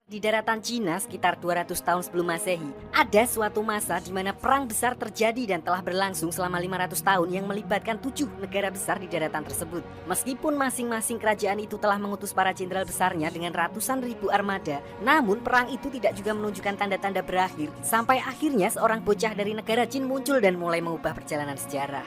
Di daratan Cina sekitar 200 tahun sebelum Masehi, ada suatu masa di mana perang besar terjadi dan telah berlangsung selama 500 tahun yang melibatkan 7 negara besar di daratan tersebut. Meskipun masing-masing kerajaan itu telah mengutus para jenderal besarnya dengan ratusan ribu armada, namun perang itu tidak juga menunjukkan tanda-tanda berakhir, sampai akhirnya seorang bocah dari negara Jin muncul dan mulai mengubah perjalanan sejarah.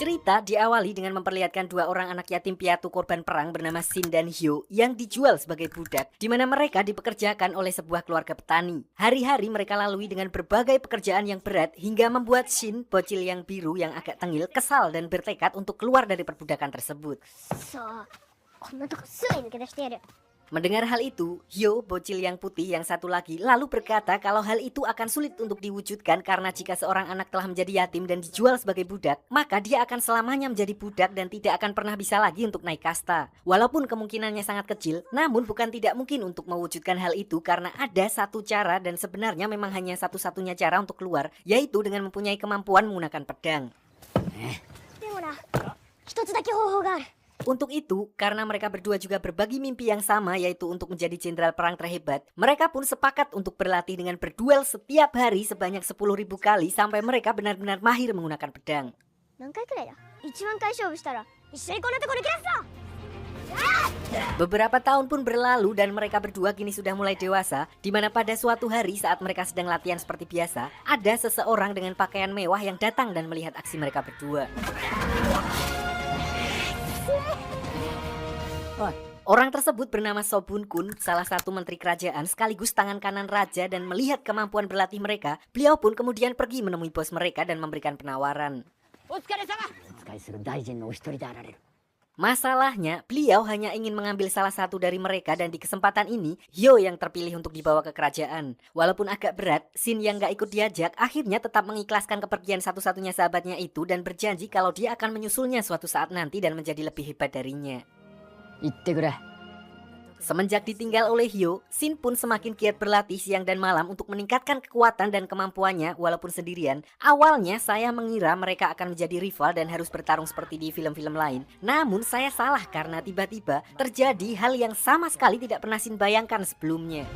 Cerita diawali dengan memperlihatkan dua orang anak yatim piatu korban perang bernama Shin dan Hyo yang dijual sebagai budak, di mana mereka dipekerjakan oleh sebuah keluarga petani. Hari-hari mereka lalui dengan berbagai pekerjaan yang berat hingga membuat Shin, bocil yang biru yang agak tengil, kesal dan bertekad untuk keluar dari perbudakan tersebut. Mendengar hal itu, Hyo, bocil yang putih yang satu lagi, lalu berkata kalau hal itu akan sulit untuk diwujudkan karena jika seorang anak telah menjadi yatim dan dijual sebagai budak, maka dia akan selamanya menjadi budak dan tidak akan pernah bisa lagi untuk naik kasta. Walaupun kemungkinannya sangat kecil, namun bukan tidak mungkin untuk mewujudkan hal itu karena ada satu cara dan sebenarnya memang hanya satu-satunya cara untuk keluar, yaitu dengan mempunyai kemampuan menggunakan pedang. Untuk itu, karena mereka berdua juga berbagi mimpi yang sama yaitu untuk menjadi jenderal perang terhebat, mereka pun sepakat untuk berlatih dengan berduel setiap hari sebanyak 10.000 kali sampai mereka benar-benar mahir menggunakan pedang. Beberapa tahun pun berlalu dan mereka berdua kini sudah mulai dewasa, di mana pada suatu hari saat mereka sedang latihan seperti biasa, ada seseorang dengan pakaian mewah yang datang dan melihat aksi mereka berdua. Orang tersebut bernama Sobun Kun, salah satu menteri kerajaan sekaligus tangan kanan raja, dan melihat kemampuan berlatih mereka, beliau pun kemudian pergi menemui bos mereka dan memberikan penawaran. Masalahnya, beliau hanya ingin mengambil salah satu dari mereka dan di kesempatan ini, Hyo yang terpilih untuk dibawa ke kerajaan. Walaupun agak berat, Shin yang gak ikut diajak akhirnya tetap mengikhlaskan kepergian satu-satunya sahabatnya itu dan berjanji kalau dia akan menyusulnya suatu saat nanti dan menjadi lebih hebat darinya. Semenjak ditinggal oleh Hyo, Shin pun semakin giat berlatih siang dan malam untuk meningkatkan kekuatan dan kemampuannya walaupun sendirian. Awalnya saya mengira mereka akan menjadi rival dan harus bertarung seperti di film-film lain. Namun saya salah karena tiba-tiba terjadi hal yang sama sekali tidak pernah Shin bayangkan sebelumnya.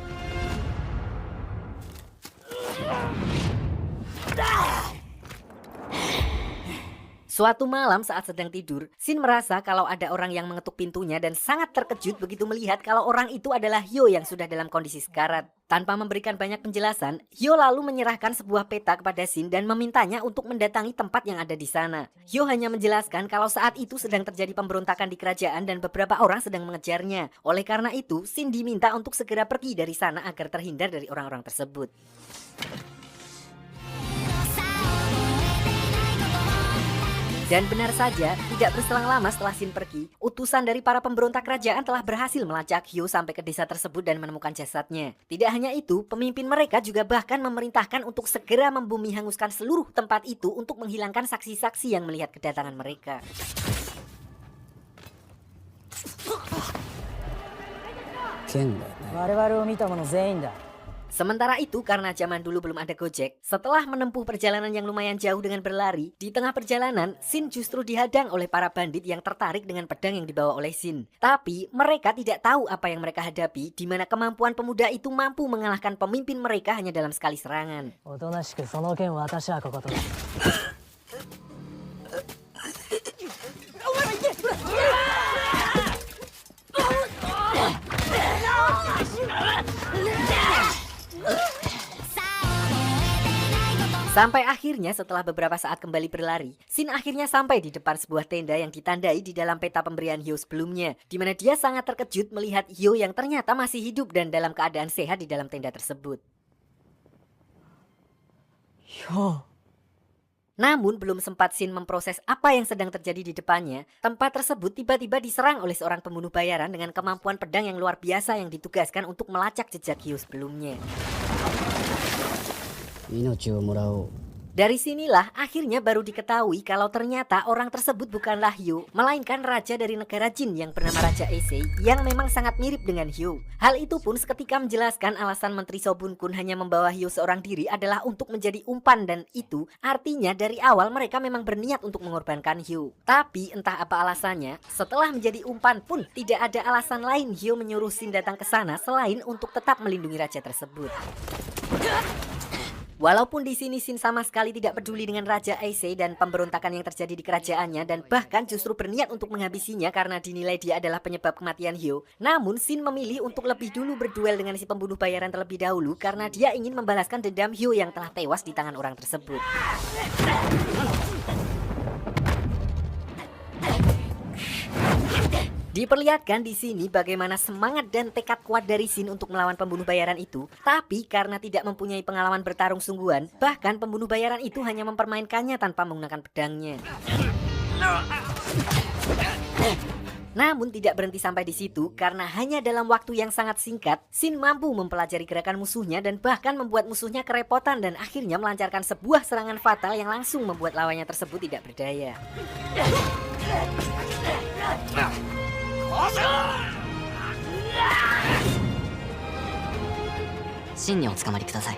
Suatu malam saat sedang tidur, Shin merasa kalau ada orang yang mengetuk pintunya dan sangat terkejut begitu melihat kalau orang itu adalah Hyo yang sudah dalam kondisi sekarat. Tanpa memberikan banyak penjelasan, Hyo lalu menyerahkan sebuah peta kepada Shin dan memintanya untuk mendatangi tempat yang ada di sana. Hyo hanya menjelaskan kalau saat itu sedang terjadi pemberontakan di kerajaan dan beberapa orang sedang mengejarnya. Oleh karena itu, Shin diminta untuk segera pergi dari sana agar terhindar dari orang-orang tersebut. Dan benar saja, tidak berselang lama setelah Shin pergi, utusan dari para pemberontak kerajaan telah berhasil melacak Hyo sampai ke desa tersebut dan menemukan jasadnya. Tidak hanya itu, pemimpin mereka juga bahkan memerintahkan untuk segera membumi hanguskan seluruh tempat itu untuk menghilangkan saksi-saksi yang melihat kedatangan mereka. Sementara itu, karena zaman dulu belum ada Gojek, setelah menempuh perjalanan yang lumayan jauh dengan berlari, di tengah perjalanan, Shin justru dihadang oleh para bandit yang tertarik dengan pedang yang dibawa oleh Shin. Tapi, mereka tidak tahu apa yang mereka hadapi, di mana kemampuan pemuda itu mampu mengalahkan pemimpin mereka hanya dalam sekali serangan. Sampai akhirnya setelah beberapa saat kembali berlari, Shin akhirnya sampai di depan sebuah tenda yang ditandai di dalam peta pemberian Hyo sebelumnya, di mana dia sangat terkejut melihat Hyo yang ternyata masih hidup dan dalam keadaan sehat di dalam tenda tersebut. Namun belum sempat Shin memproses apa yang sedang terjadi di depannya, tempat tersebut tiba-tiba diserang oleh seorang pembunuh bayaran dengan kemampuan pedang yang luar biasa yang ditugaskan untuk melacak jejak Hyo sebelumnya. Dari sinilah akhirnya baru diketahui kalau ternyata orang tersebut bukanlah Hyo, melainkan raja dari negara Jin yang bernama Raja Eisei yang memang sangat mirip dengan Hyo. Hal itu pun seketika menjelaskan alasan Menteri Sobun Kun hanya membawa Hyo seorang diri adalah untuk menjadi umpan, dan itu artinya dari awal mereka memang berniat untuk mengorbankan Hyo. Tapi entah apa alasannya, setelah menjadi umpan pun tidak ada alasan lain Hyo menyuruh Shin datang ke sana selain untuk tetap melindungi raja tersebut. Walaupun di sini Shin sama sekali tidak peduli dengan Raja Eisei dan pemberontakan yang terjadi di kerajaannya dan bahkan justru berniat untuk menghabisinya karena dinilai dia adalah penyebab kematian Hyo, namun Shin memilih untuk lebih dulu berduel dengan si pembunuh bayaran terlebih dahulu karena dia ingin membalaskan dendam Hyo yang telah tewas di tangan orang tersebut. Diperlihatkan di sini bagaimana semangat dan tekad kuat dari Shin untuk melawan pembunuh bayaran itu, tapi karena tidak mempunyai pengalaman bertarung sungguhan, bahkan pembunuh bayaran itu hanya mempermainkannya tanpa menggunakan pedangnya. Namun tidak berhenti sampai di situ, karena hanya dalam waktu yang sangat singkat, Shin mampu mempelajari gerakan musuhnya dan bahkan membuat musuhnya kerepotan dan akhirnya melancarkan sebuah serangan fatal yang langsung membuat lawannya tersebut tidak berdaya. 真にお捕まりください。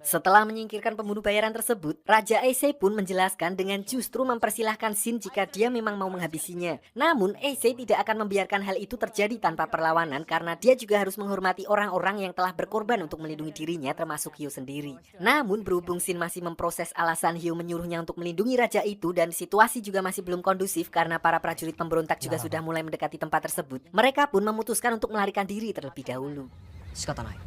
Setelah menyingkirkan pembunuh bayaran tersebut, Raja Eisei pun menjelaskan dengan justru mempersilahkan Shin jika dia memang mau menghabisinya. Namun Eisei tidak akan membiarkan hal itu terjadi tanpa perlawanan karena dia juga harus menghormati orang-orang yang telah berkorban untuk melindungi dirinya termasuk Hyo sendiri. Namun berhubung Shin masih memproses alasan Hyo menyuruhnya untuk melindungi raja itu dan situasi juga masih belum kondusif karena para prajurit pemberontak juga sudah mulai mendekati tempat tersebut, mereka pun memutuskan untuk melarikan diri terlebih dahulu. 仕方ない。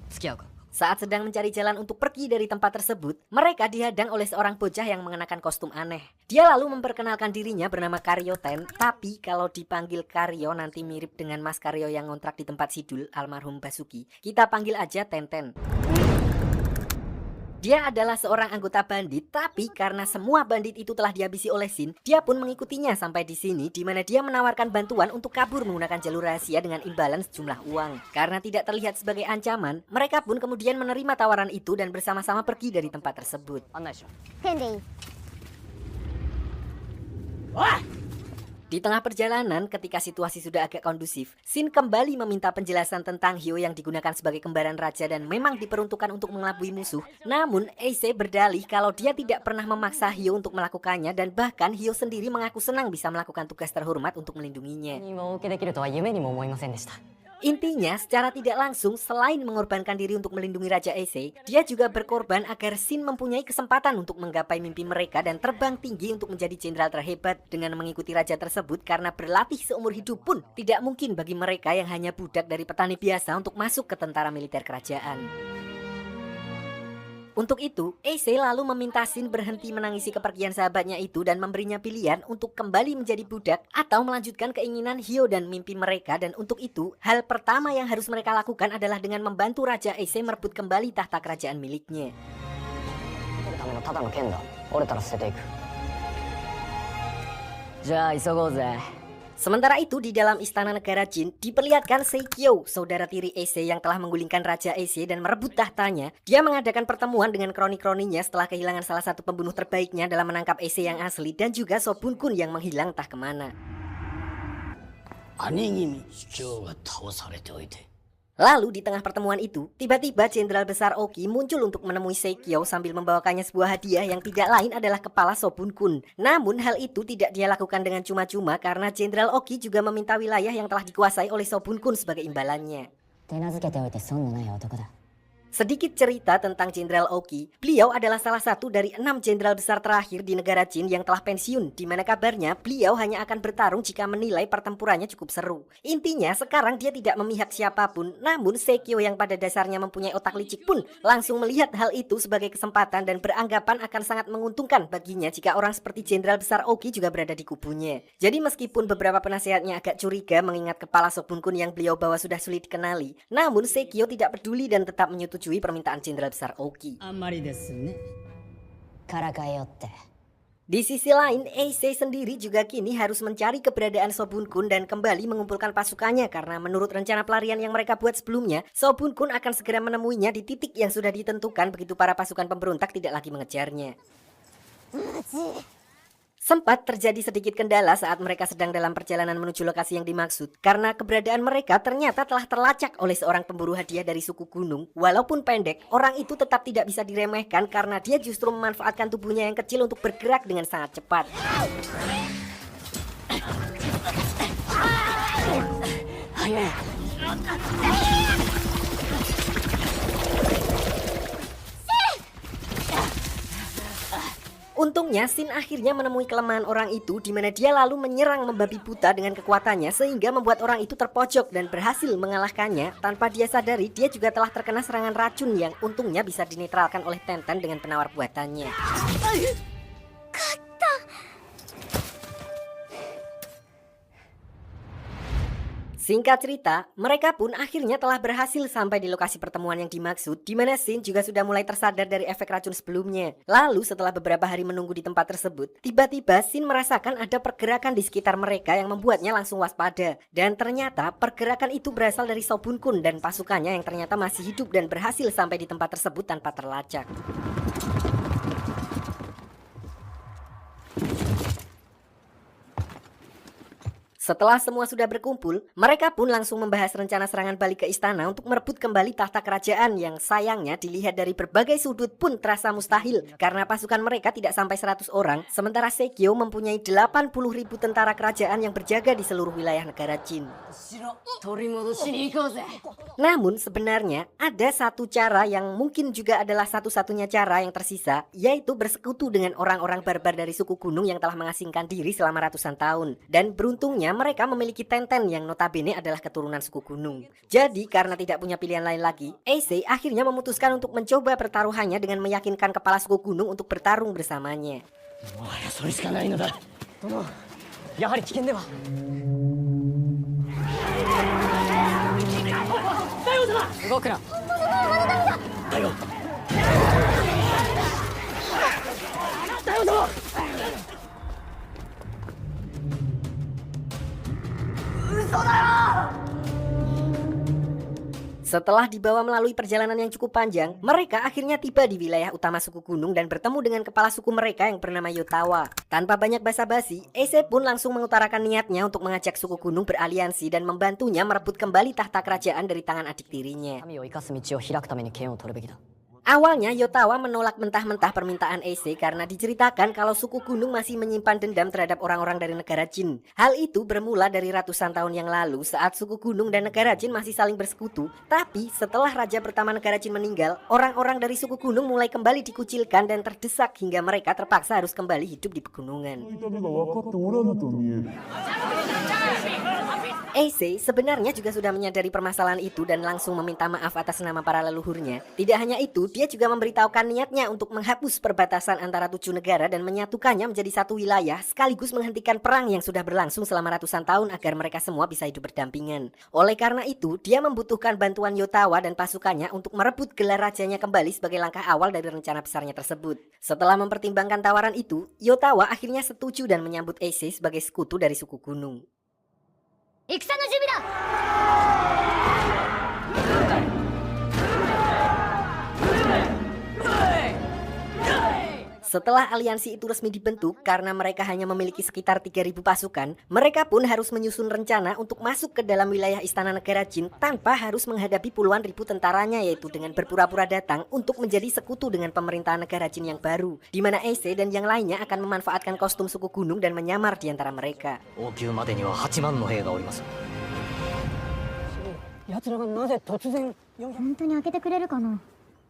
付き合うか。 Saat sedang mencari jalan untuk pergi dari tempat tersebut, mereka dihadang oleh seorang bocah yang mengenakan kostum aneh. Dia lalu memperkenalkan dirinya bernama Karyo Ten, tapi kalau dipanggil Karyo nanti mirip dengan Mas Karyo yang ngontrak di tempat Sidul, almarhum Basuki. Kita panggil aja Tenten. Dia adalah seorang anggota bandit, tapi karena semua bandit itu telah dihabisi oleh Shin, dia pun mengikutinya sampai di sini, di mana dia menawarkan bantuan untuk kabur menggunakan jalur rahasia dengan imbalan sejumlah uang. Karena tidak terlihat sebagai ancaman, mereka pun kemudian menerima tawaran itu dan bersama-sama pergi dari tempat tersebut. Di tengah perjalanan, ketika situasi sudah agak kondusif, Shin kembali meminta penjelasan tentang Hyo yang digunakan sebagai kembaran raja dan memang diperuntukkan untuk mengelabui musuh. Namun, Eisei berdalih kalau dia tidak pernah memaksa Hyo untuk melakukannya dan bahkan Hyo sendiri mengaku senang bisa melakukan tugas terhormat untuk melindunginya. Intinya, secara tidak langsung, selain mengorbankan diri untuk melindungi Raja Eisei, dia juga berkorban agar Shin mempunyai kesempatan untuk menggapai mimpi mereka dan terbang tinggi untuk menjadi jenderal terhebat. Dengan mengikuti raja tersebut karena berlatih seumur hidup pun, tidak mungkin bagi mereka yang hanya budak dari petani biasa untuk masuk ke tentara militer kerajaan. Untuk itu, Eisei lalu meminta Shin berhenti menangisi kepergian sahabatnya itu dan memberinya pilihan untuk kembali menjadi budak atau melanjutkan keinginan Hyo dan mimpi mereka. Dan untuk itu, hal pertama yang harus mereka lakukan adalah dengan membantu Raja Eisei merebut kembali tahta kerajaan miliknya. Sementara itu di dalam istana negara Jin diperlihatkan Seikyo, saudara tiri Eisei yang telah menggulingkan Raja Eisei dan merebut tahtanya. Dia mengadakan pertemuan dengan kroni-kroninya setelah kehilangan salah satu pembunuh terbaiknya dalam menangkap Eisei yang asli dan juga Sobun Kun yang menghilang entah kemana. Lalu di tengah pertemuan itu, tiba-tiba Jenderal Besar Oki muncul untuk menemui Seikyo sambil membawakannya sebuah hadiah yang tidak lain adalah kepala Sobun Kun. Namun hal itu tidak dia lakukan dengan cuma-cuma karena Jenderal Oki juga meminta wilayah yang telah dikuasai oleh Sobun Kun sebagai imbalannya. Sedikit cerita tentang Jenderal Oki. Beliau adalah salah satu dari 6 jenderal besar terakhir di negara Jin yang telah pensiun, di mana kabarnya beliau hanya akan bertarung jika menilai pertempurannya cukup seru. Intinya sekarang dia tidak memihak siapapun, namun Seikyo yang pada dasarnya mempunyai otak licik pun langsung melihat hal itu sebagai kesempatan dan beranggapan akan sangat menguntungkan baginya jika orang seperti Jenderal Besar Oki juga berada di kubunya. Jadi meskipun beberapa penasehatnya agak curiga mengingat kepala Sobun Kun yang beliau bawa sudah sulit dikenali, namun Seikyo tidak peduli dan tetap menyetujui permintaan Jenderal Besar Oki. Di sisi lain, Eisei sendiri juga kini harus mencari keberadaan Shobun-kun dan kembali mengumpulkan pasukannya karena menurut rencana pelarian yang mereka buat sebelumnya, Shobun-kun akan segera menemuinya di titik yang sudah ditentukan begitu para pasukan pemberontak tidak lagi mengejarnya. Sempat terjadi sedikit kendala saat mereka sedang dalam perjalanan menuju lokasi yang dimaksud karena keberadaan mereka ternyata telah terlacak oleh seorang pemburu hadiah dari suku gunung. Walaupun pendek, orang itu tetap tidak bisa diremehkan karena dia justru memanfaatkan tubuhnya yang kecil untuk bergerak dengan sangat cepat. Untungnya, Shin akhirnya menemui kelemahan orang itu di mana dia lalu menyerang membabi buta dengan kekuatannya sehingga membuat orang itu terpojok dan berhasil mengalahkannya. Tanpa dia sadari, dia juga telah terkena serangan racun yang untungnya bisa dinetralkan oleh Tenten dengan penawar buatannya. Singkat cerita, mereka pun akhirnya telah berhasil sampai di lokasi pertemuan yang dimaksud, di mana Shin juga sudah mulai tersadar dari efek racun sebelumnya. Lalu setelah beberapa hari menunggu di tempat tersebut, tiba-tiba Shin merasakan ada pergerakan di sekitar mereka yang membuatnya langsung waspada. Dan ternyata pergerakan itu berasal dari Shobun-kun dan pasukannya yang ternyata masih hidup dan berhasil sampai di tempat tersebut tanpa terlacak. Setelah semua sudah berkumpul, mereka pun langsung membahas rencana serangan balik ke istana untuk merebut kembali tahta kerajaan yang sayangnya dilihat dari berbagai sudut pun terasa mustahil karena pasukan mereka tidak sampai 100 orang, sementara Sekio mempunyai 80.000 tentara kerajaan yang berjaga di seluruh wilayah negara Jin. Namun sebenarnya ada satu cara yang mungkin juga adalah satu-satunya cara yang tersisa, yaitu bersekutu dengan orang-orang barbar dari suku gunung yang telah mengasingkan diri selama ratusan tahun. Dan beruntungnya mereka memiliki Tenten yang notabene adalah keturunan suku gunung. Jadi karena tidak punya pilihan lain lagi, Eisei akhirnya memutuskan untuk mencoba pertaruhannya dengan meyakinkan kepala suku gunung untuk bertarung bersamanya. Setelah dibawa melalui perjalanan yang cukup panjang, mereka akhirnya tiba di wilayah utama suku gunung dan bertemu dengan kepala suku mereka yang bernama Yotawa. Tanpa banyak basa-basi, Eisei pun langsung mengutarakan niatnya untuk mengajak suku gunung beraliansi dan membantunya merebut kembali tahta kerajaan dari tangan adik tirinya. Awalnya Yotawa menolak mentah-mentah permintaan Eisei karena diceritakan kalau suku gunung masih menyimpan dendam terhadap orang-orang dari negara Jin. Hal itu bermula dari ratusan tahun yang lalu saat suku gunung dan negara Jin masih saling bersekutu. Tapi setelah raja pertama negara Jin meninggal, orang-orang dari suku gunung mulai kembali dikucilkan dan terdesak hingga mereka terpaksa harus kembali hidup di pegunungan. Eisei sebenarnya juga sudah menyadari permasalahan itu dan langsung meminta maaf atas nama para leluhurnya. Tidak hanya itu, dia juga memberitahukan niatnya untuk menghapus perbatasan antara 7 negara dan menyatukannya menjadi satu wilayah sekaligus menghentikan perang yang sudah berlangsung selama ratusan tahun agar mereka semua bisa hidup berdampingan. Oleh karena itu, dia membutuhkan bantuan Yotawa dan pasukannya untuk merebut gelar rajanya kembali sebagai langkah awal dari rencana besarnya tersebut. Setelah mempertimbangkan tawaran itu, Yotawa akhirnya setuju dan menyambut Eisei sebagai sekutu dari suku gunung. Setelah aliansi itu resmi dibentuk, karena mereka hanya memiliki sekitar 3.000 pasukan, mereka pun harus menyusun rencana untuk masuk ke dalam wilayah istana negara Jin tanpa harus menghadapi puluhan ribu tentaranya, yaitu dengan berpura-pura datang untuk menjadi sekutu dengan pemerintahan negara Jin yang baru, di mana Eisei dan yang lainnya akan memanfaatkan kostum suku gunung dan menyamar di antara mereka.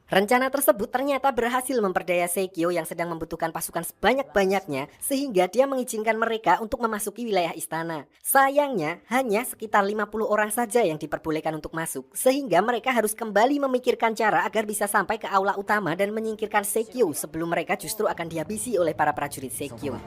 Rencana tersebut ternyata berhasil memperdaya Sekio yang sedang membutuhkan pasukan sebanyak-banyaknya sehingga dia mengizinkan mereka untuk memasuki wilayah istana. Sayangnya hanya sekitar 50 orang saja yang diperbolehkan untuk masuk sehingga mereka harus kembali memikirkan cara agar bisa sampai ke aula utama dan menyingkirkan Sekio sebelum mereka justru akan dihabisi oleh para prajurit Sekio.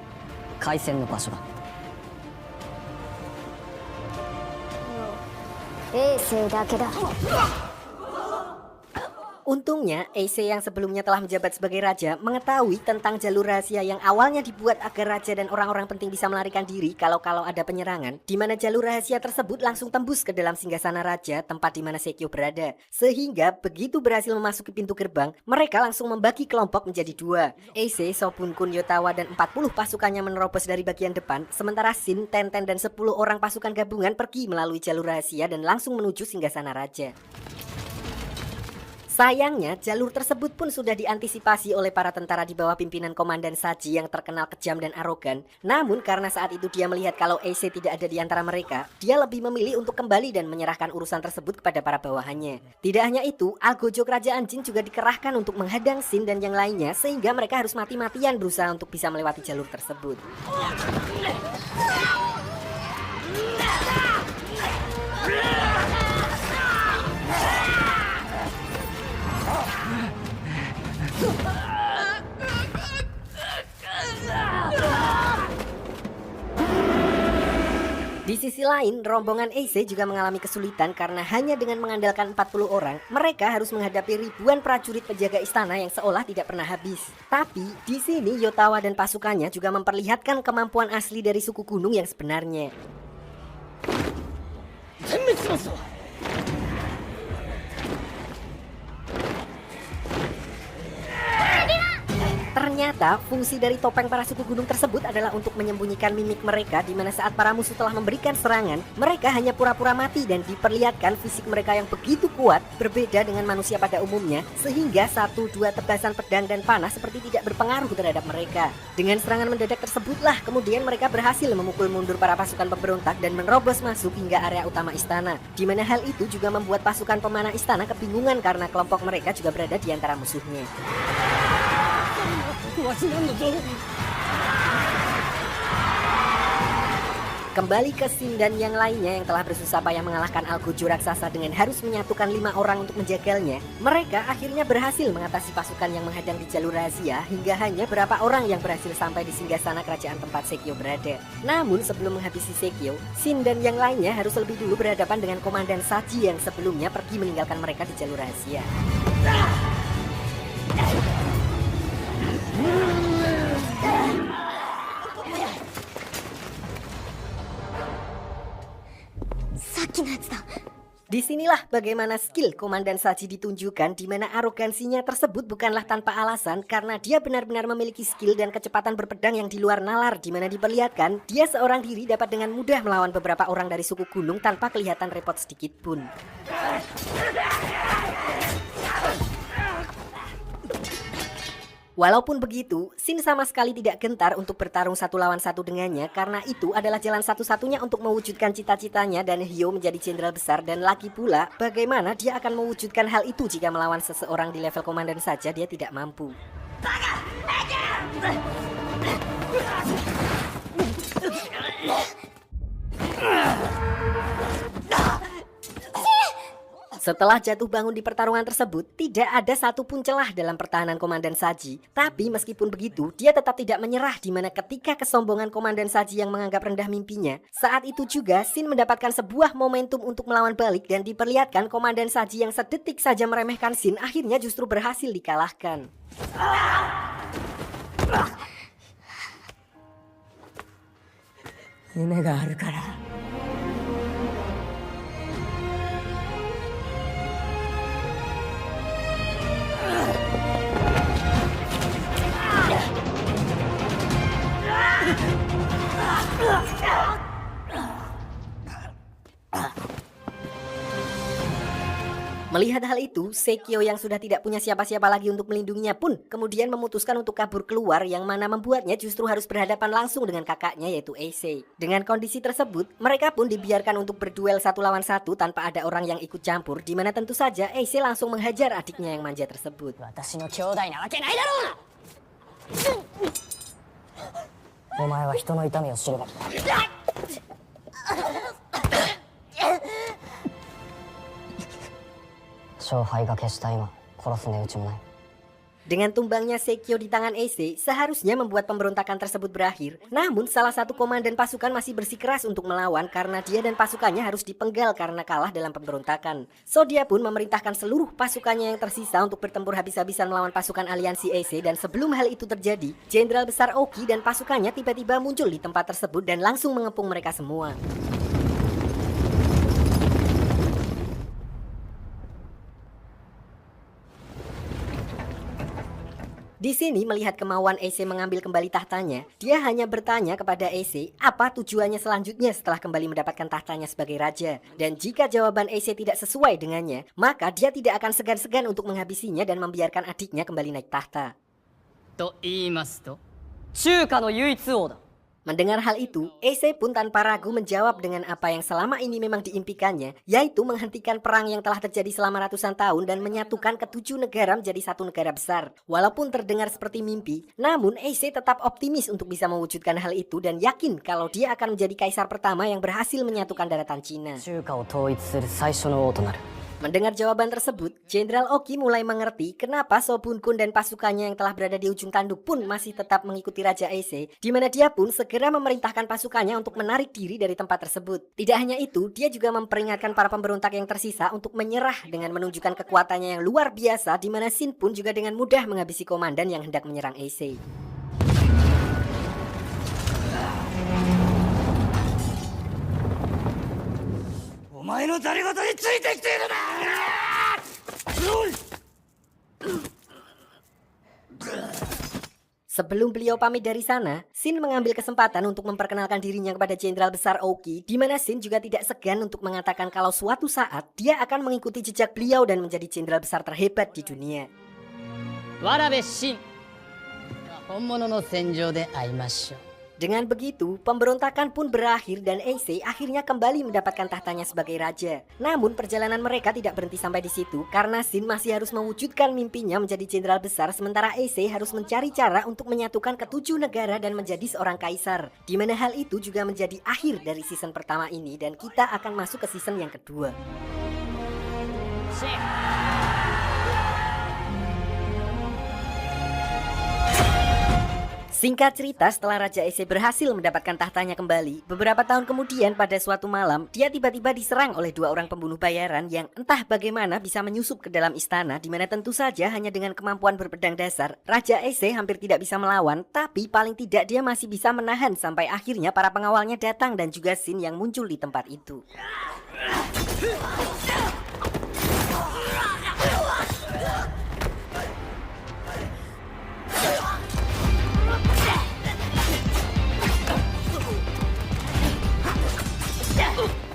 Untungnya, AC yang sebelumnya telah menjabat sebagai raja mengetahui tentang jalur rahasia yang awalnya dibuat agar raja dan orang-orang penting bisa melarikan diri kalau ada penyerangan, di mana jalur rahasia tersebut langsung tembus ke dalam singgasana raja tempat di mana Sekio berada. Sehingga begitu berhasil memasuki pintu gerbang, mereka langsung membagi kelompok menjadi dua. AC, Shobunkun, Yotawa dan 40 pasukannya menerobos dari bagian depan, sementara Shin, Tenten dan 10 orang pasukan gabungan pergi melalui jalur rahasia dan langsung menuju singgasana raja. Sayangnya, jalur tersebut pun sudah diantisipasi oleh para tentara di bawah pimpinan Komandan Saji yang terkenal kejam dan arogan. Namun karena saat itu dia melihat kalau AC tidak ada di antara mereka, dia lebih memilih untuk kembali dan menyerahkan urusan tersebut kepada para bawahannya. Tidak hanya itu, Algojo Kerajaan Jin juga dikerahkan untuk menghadang Shin dan yang lainnya, sehingga mereka harus mati-matian berusaha untuk bisa melewati jalur tersebut. Di sisi lain, rombongan AC juga mengalami kesulitan karena hanya dengan mengandalkan 40 orang, mereka harus menghadapi ribuan prajurit penjaga istana yang seolah tidak pernah habis. Tapi, di sini Yotawa dan pasukannya juga memperlihatkan kemampuan asli dari suku gunung yang sebenarnya. Ternyata fungsi dari topeng para suku gunung tersebut adalah untuk menyembunyikan mimik mereka, di mana saat para musuh telah memberikan serangan, mereka hanya pura-pura mati dan diperlihatkan fisik mereka yang begitu kuat, berbeda dengan manusia pada umumnya, sehingga 1-2 tebasan pedang dan panah seperti tidak berpengaruh terhadap mereka. Dengan serangan mendadak tersebutlah kemudian mereka berhasil memukul mundur para pasukan pemberontak dan menerobos masuk hingga area utama istana, di mana hal itu juga membuat pasukan pemanah istana kebingungan karena kelompok mereka juga berada di antara musuhnya. Kembali ke Shin dan yang lainnya yang telah bersusah payah mengalahkan Algojo raksasa dengan harus menyatukan 5 orang untuk menjagalnya, mereka akhirnya berhasil mengatasi pasukan yang menghadang di jalur rahasia hingga hanya berapa orang yang berhasil sampai di singgasana kerajaan tempat Sekio berada. Namun sebelum menghabisi Sekio, Shin dan yang lainnya harus lebih dulu berhadapan dengan Komandan Saji yang sebelumnya pergi meninggalkan mereka di jalur rahasia. Disinilah bagaimana skill Komandan Saji ditunjukkan, di mana arogansinya tersebut bukanlah tanpa alasan karena dia benar-benar memiliki skill dan kecepatan berpedang yang di luar nalar, di mana diperlihatkan dia seorang diri dapat dengan mudah melawan beberapa orang dari suku gunung tanpa kelihatan repot sedikit pun. Walaupun begitu, Shin sama sekali tidak gentar untuk bertarung 1 lawan 1 dengannya karena itu adalah jalan satu-satunya untuk mewujudkan cita-citanya dan Hyo menjadi jenderal besar, dan lagi pula bagaimana dia akan mewujudkan hal itu jika melawan seseorang di level komandan saja dia tidak mampu. Setelah jatuh bangun di pertarungan tersebut, tidak ada satupun celah dalam pertahanan Komandan Saji. Tapi meskipun begitu, dia tetap tidak menyerah, di mana ketika kesombongan Komandan Saji yang menganggap rendah mimpinya, saat itu juga Shin mendapatkan sebuah momentum untuk melawan balik dan diperlihatkan Komandan Saji yang sedetik saja meremehkan Shin akhirnya justru berhasil dikalahkan. Ini ga aru kara. Melihat hal itu, Sekio yang sudah tidak punya siapa-siapa lagi untuk melindunginya pun kemudian memutuskan untuk kabur keluar, yang mana membuatnya justru harus berhadapan langsung dengan kakaknya yaitu Issei. Dengan kondisi tersebut, mereka pun dibiarkan untuk berduel 1 lawan 1 tanpa ada orang yang ikut campur, di mana tentu saja Issei langsung menghajar adiknya yang manja tersebut. Dengan tumbangnya Sekyo di tangan Ace, seharusnya membuat pemberontakan tersebut berakhir. Namun salah satu komandan pasukan masih bersikeras untuk melawan karena dia dan pasukannya harus dipenggal karena kalah dalam pemberontakan. So dia pun memerintahkan seluruh pasukannya yang tersisa untuk bertempur habis-habisan melawan pasukan aliansi Ace, dan sebelum hal itu terjadi, Jenderal Besar Oki dan pasukannya tiba-tiba muncul di tempat tersebut dan langsung mengepung mereka semua. Di sini melihat kemauan Ace mengambil kembali tahtanya, dia hanya bertanya kepada Ace apa tujuannya selanjutnya setelah kembali mendapatkan tahtanya sebagai raja. Dan jika jawaban Ace tidak sesuai dengannya, maka dia tidak akan segan-segan untuk menghabisinya dan membiarkan adiknya kembali naik tahta. と言いますと、中華の唯一王だ。 Mendengar hal itu, Ace pun tanpa ragu menjawab dengan apa yang selama ini memang diimpikannya, yaitu menghentikan perang yang telah terjadi selama ratusan tahun dan menyatukan ketujuh negara menjadi satu negara besar. Walaupun terdengar seperti mimpi, namun Ace tetap optimis untuk bisa mewujudkan hal itu dan yakin kalau dia akan menjadi kaisar pertama yang berhasil menyatukan daratan Cina. 中華を統一する最初の王となる。 Mendengar jawaban tersebut, Jenderal Oki mulai mengerti kenapa Sobun Kun dan pasukannya yang telah berada di ujung tanduk pun masih tetap mengikuti Raja Ace, di mana dia pun segera memerintahkan pasukannya untuk menarik diri dari tempat tersebut. Tidak hanya itu, dia juga memperingatkan para pemberontak yang tersisa untuk menyerah dengan menunjukkan kekuatannya yang luar biasa, di mana Shin pun juga dengan mudah menghabisi komandan yang hendak menyerang Ace. Sebelum beliau pamit dari sana, Shin mengambil kesempatan untuk memperkenalkan dirinya kepada Jenderal Besar Oki, di mana Shin juga tidak segan untuk mengatakan kalau suatu saat dia akan mengikuti jejak beliau dan menjadi jenderal besar terhebat di dunia. わらべ信、本物の戦場で会いましょう。 Dengan begitu, pemberontakan pun berakhir dan Ace akhirnya kembali mendapatkan tahtanya sebagai raja. Namun perjalanan mereka tidak berhenti sampai di situ karena Shin masih harus mewujudkan mimpinya menjadi jenderal besar, sementara Ace harus mencari cara untuk menyatukan ketujuh negara dan menjadi seorang kaisar. Di mana hal itu juga menjadi akhir dari season pertama ini dan kita akan masuk ke season yang kedua. Singkat cerita, setelah Raja Ace berhasil mendapatkan tahtanya kembali, beberapa tahun kemudian pada suatu malam, dia tiba-tiba diserang oleh dua orang pembunuh bayaran yang entah bagaimana bisa menyusup ke dalam istana, di mana tentu saja hanya dengan kemampuan berpedang dasar, Raja Ace hampir tidak bisa melawan, tapi paling tidak dia masih bisa menahan sampai akhirnya para pengawalnya datang dan juga Shin yang muncul di tempat itu.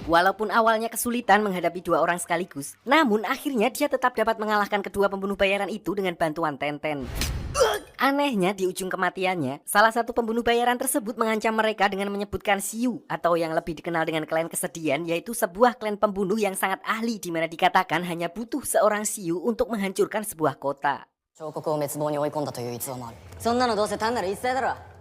Walaupun awalnya kesulitan menghadapi dua orang sekaligus, namun akhirnya dia tetap dapat mengalahkan kedua pembunuh bayaran itu dengan bantuan Tenten. Anehnya di ujung kematiannya, salah satu pembunuh bayaran tersebut mengancam mereka dengan menyebutkan Siu atau yang lebih dikenal dengan klan kesedihan, yaitu sebuah klan pembunuh yang sangat ahli di mana dikatakan hanya butuh seorang Siu untuk menghancurkan sebuah kota. 彫刻を滅亡に追い込んだという逸話もある。そんなのどうせ単なる言い伝えだろ。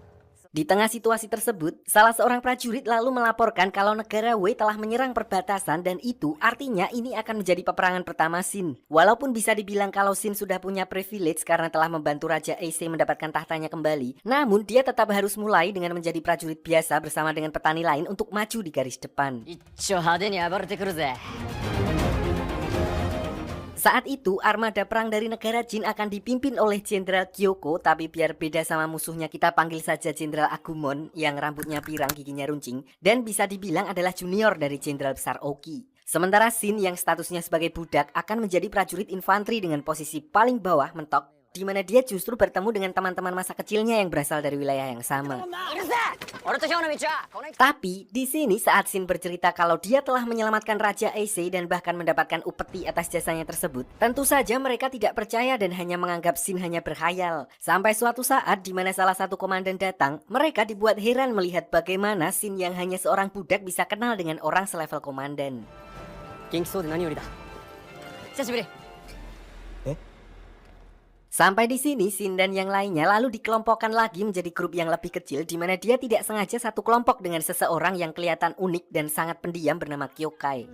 Di tengah situasi tersebut, salah seorang prajurit lalu melaporkan kalau negara Wei telah menyerang perbatasan dan itu artinya ini akan menjadi peperangan pertama Shin. Walaupun bisa dibilang kalau Shin sudah punya privilege karena telah membantu Raja Ace mendapatkan tahtanya kembali, namun dia tetap harus mulai dengan menjadi prajurit biasa bersama dengan petani lain untuk maju di garis depan. 一丁派手に暴れてくるぜ。 Saat itu, armada perang dari negara Jin akan dipimpin oleh Jenderal Kyoko, tapi biar beda sama musuhnya kita panggil saja Jenderal Agumon yang rambutnya pirang giginya runcing dan bisa dibilang adalah junior dari Jenderal Besar Oki. Sementara Shin yang statusnya sebagai budak akan menjadi prajurit infanteri dengan posisi paling bawah mentok, di mana dia justru bertemu dengan teman-teman masa kecilnya yang berasal dari wilayah yang sama. Tapi di sini saat Shin bercerita kalau dia telah menyelamatkan Raja Ace dan bahkan mendapatkan upeti atas jasanya tersebut, tentu saja mereka tidak percaya dan hanya menganggap Shin hanya berkhayal. Sampai suatu saat di mana salah satu komandan datang, mereka dibuat heran melihat bagaimana Shin yang hanya seorang budak bisa kenal dengan orang selevel komandan. 元気そうで何よりだ。久しぶり。 Sampai di sini, Shin dan yang lainnya lalu dikelompokkan lagi menjadi grup yang lebih kecil di mana dia tidak sengaja satu kelompok dengan seseorang yang kelihatan unik dan sangat pendiam bernama Kyokai.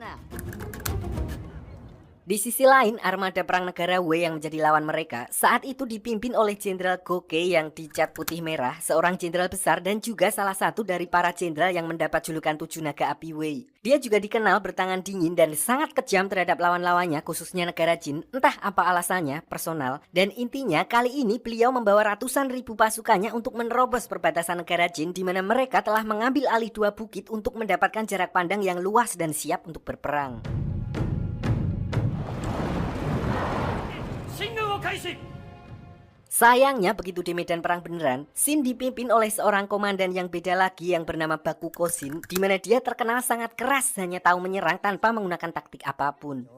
Di sisi lain, armada perang negara Wei yang menjadi lawan mereka saat itu dipimpin oleh Jenderal Goke yang dicat putih merah, seorang jenderal besar dan juga salah satu dari para jenderal yang mendapat julukan Tujuh Naga Api Wei. Dia juga dikenal bertangan dingin dan sangat kejam terhadap lawan-lawannya, khususnya negara Jin. Entah apa alasannya, personal, dan intinya kali ini beliau membawa ratusan ribu pasukannya untuk menerobos perbatasan negara Jin di mana mereka telah mengambil alih dua bukit untuk mendapatkan jarak pandang yang luas dan siap untuk berperang. Sayangnya begitu di medan perang beneran, Shin dipimpin oleh seorang komandan yang beda lagi yang bernama Bakugo Shin, di mana dia terkenal sangat keras, hanya tahu menyerang tanpa menggunakan taktik apapun.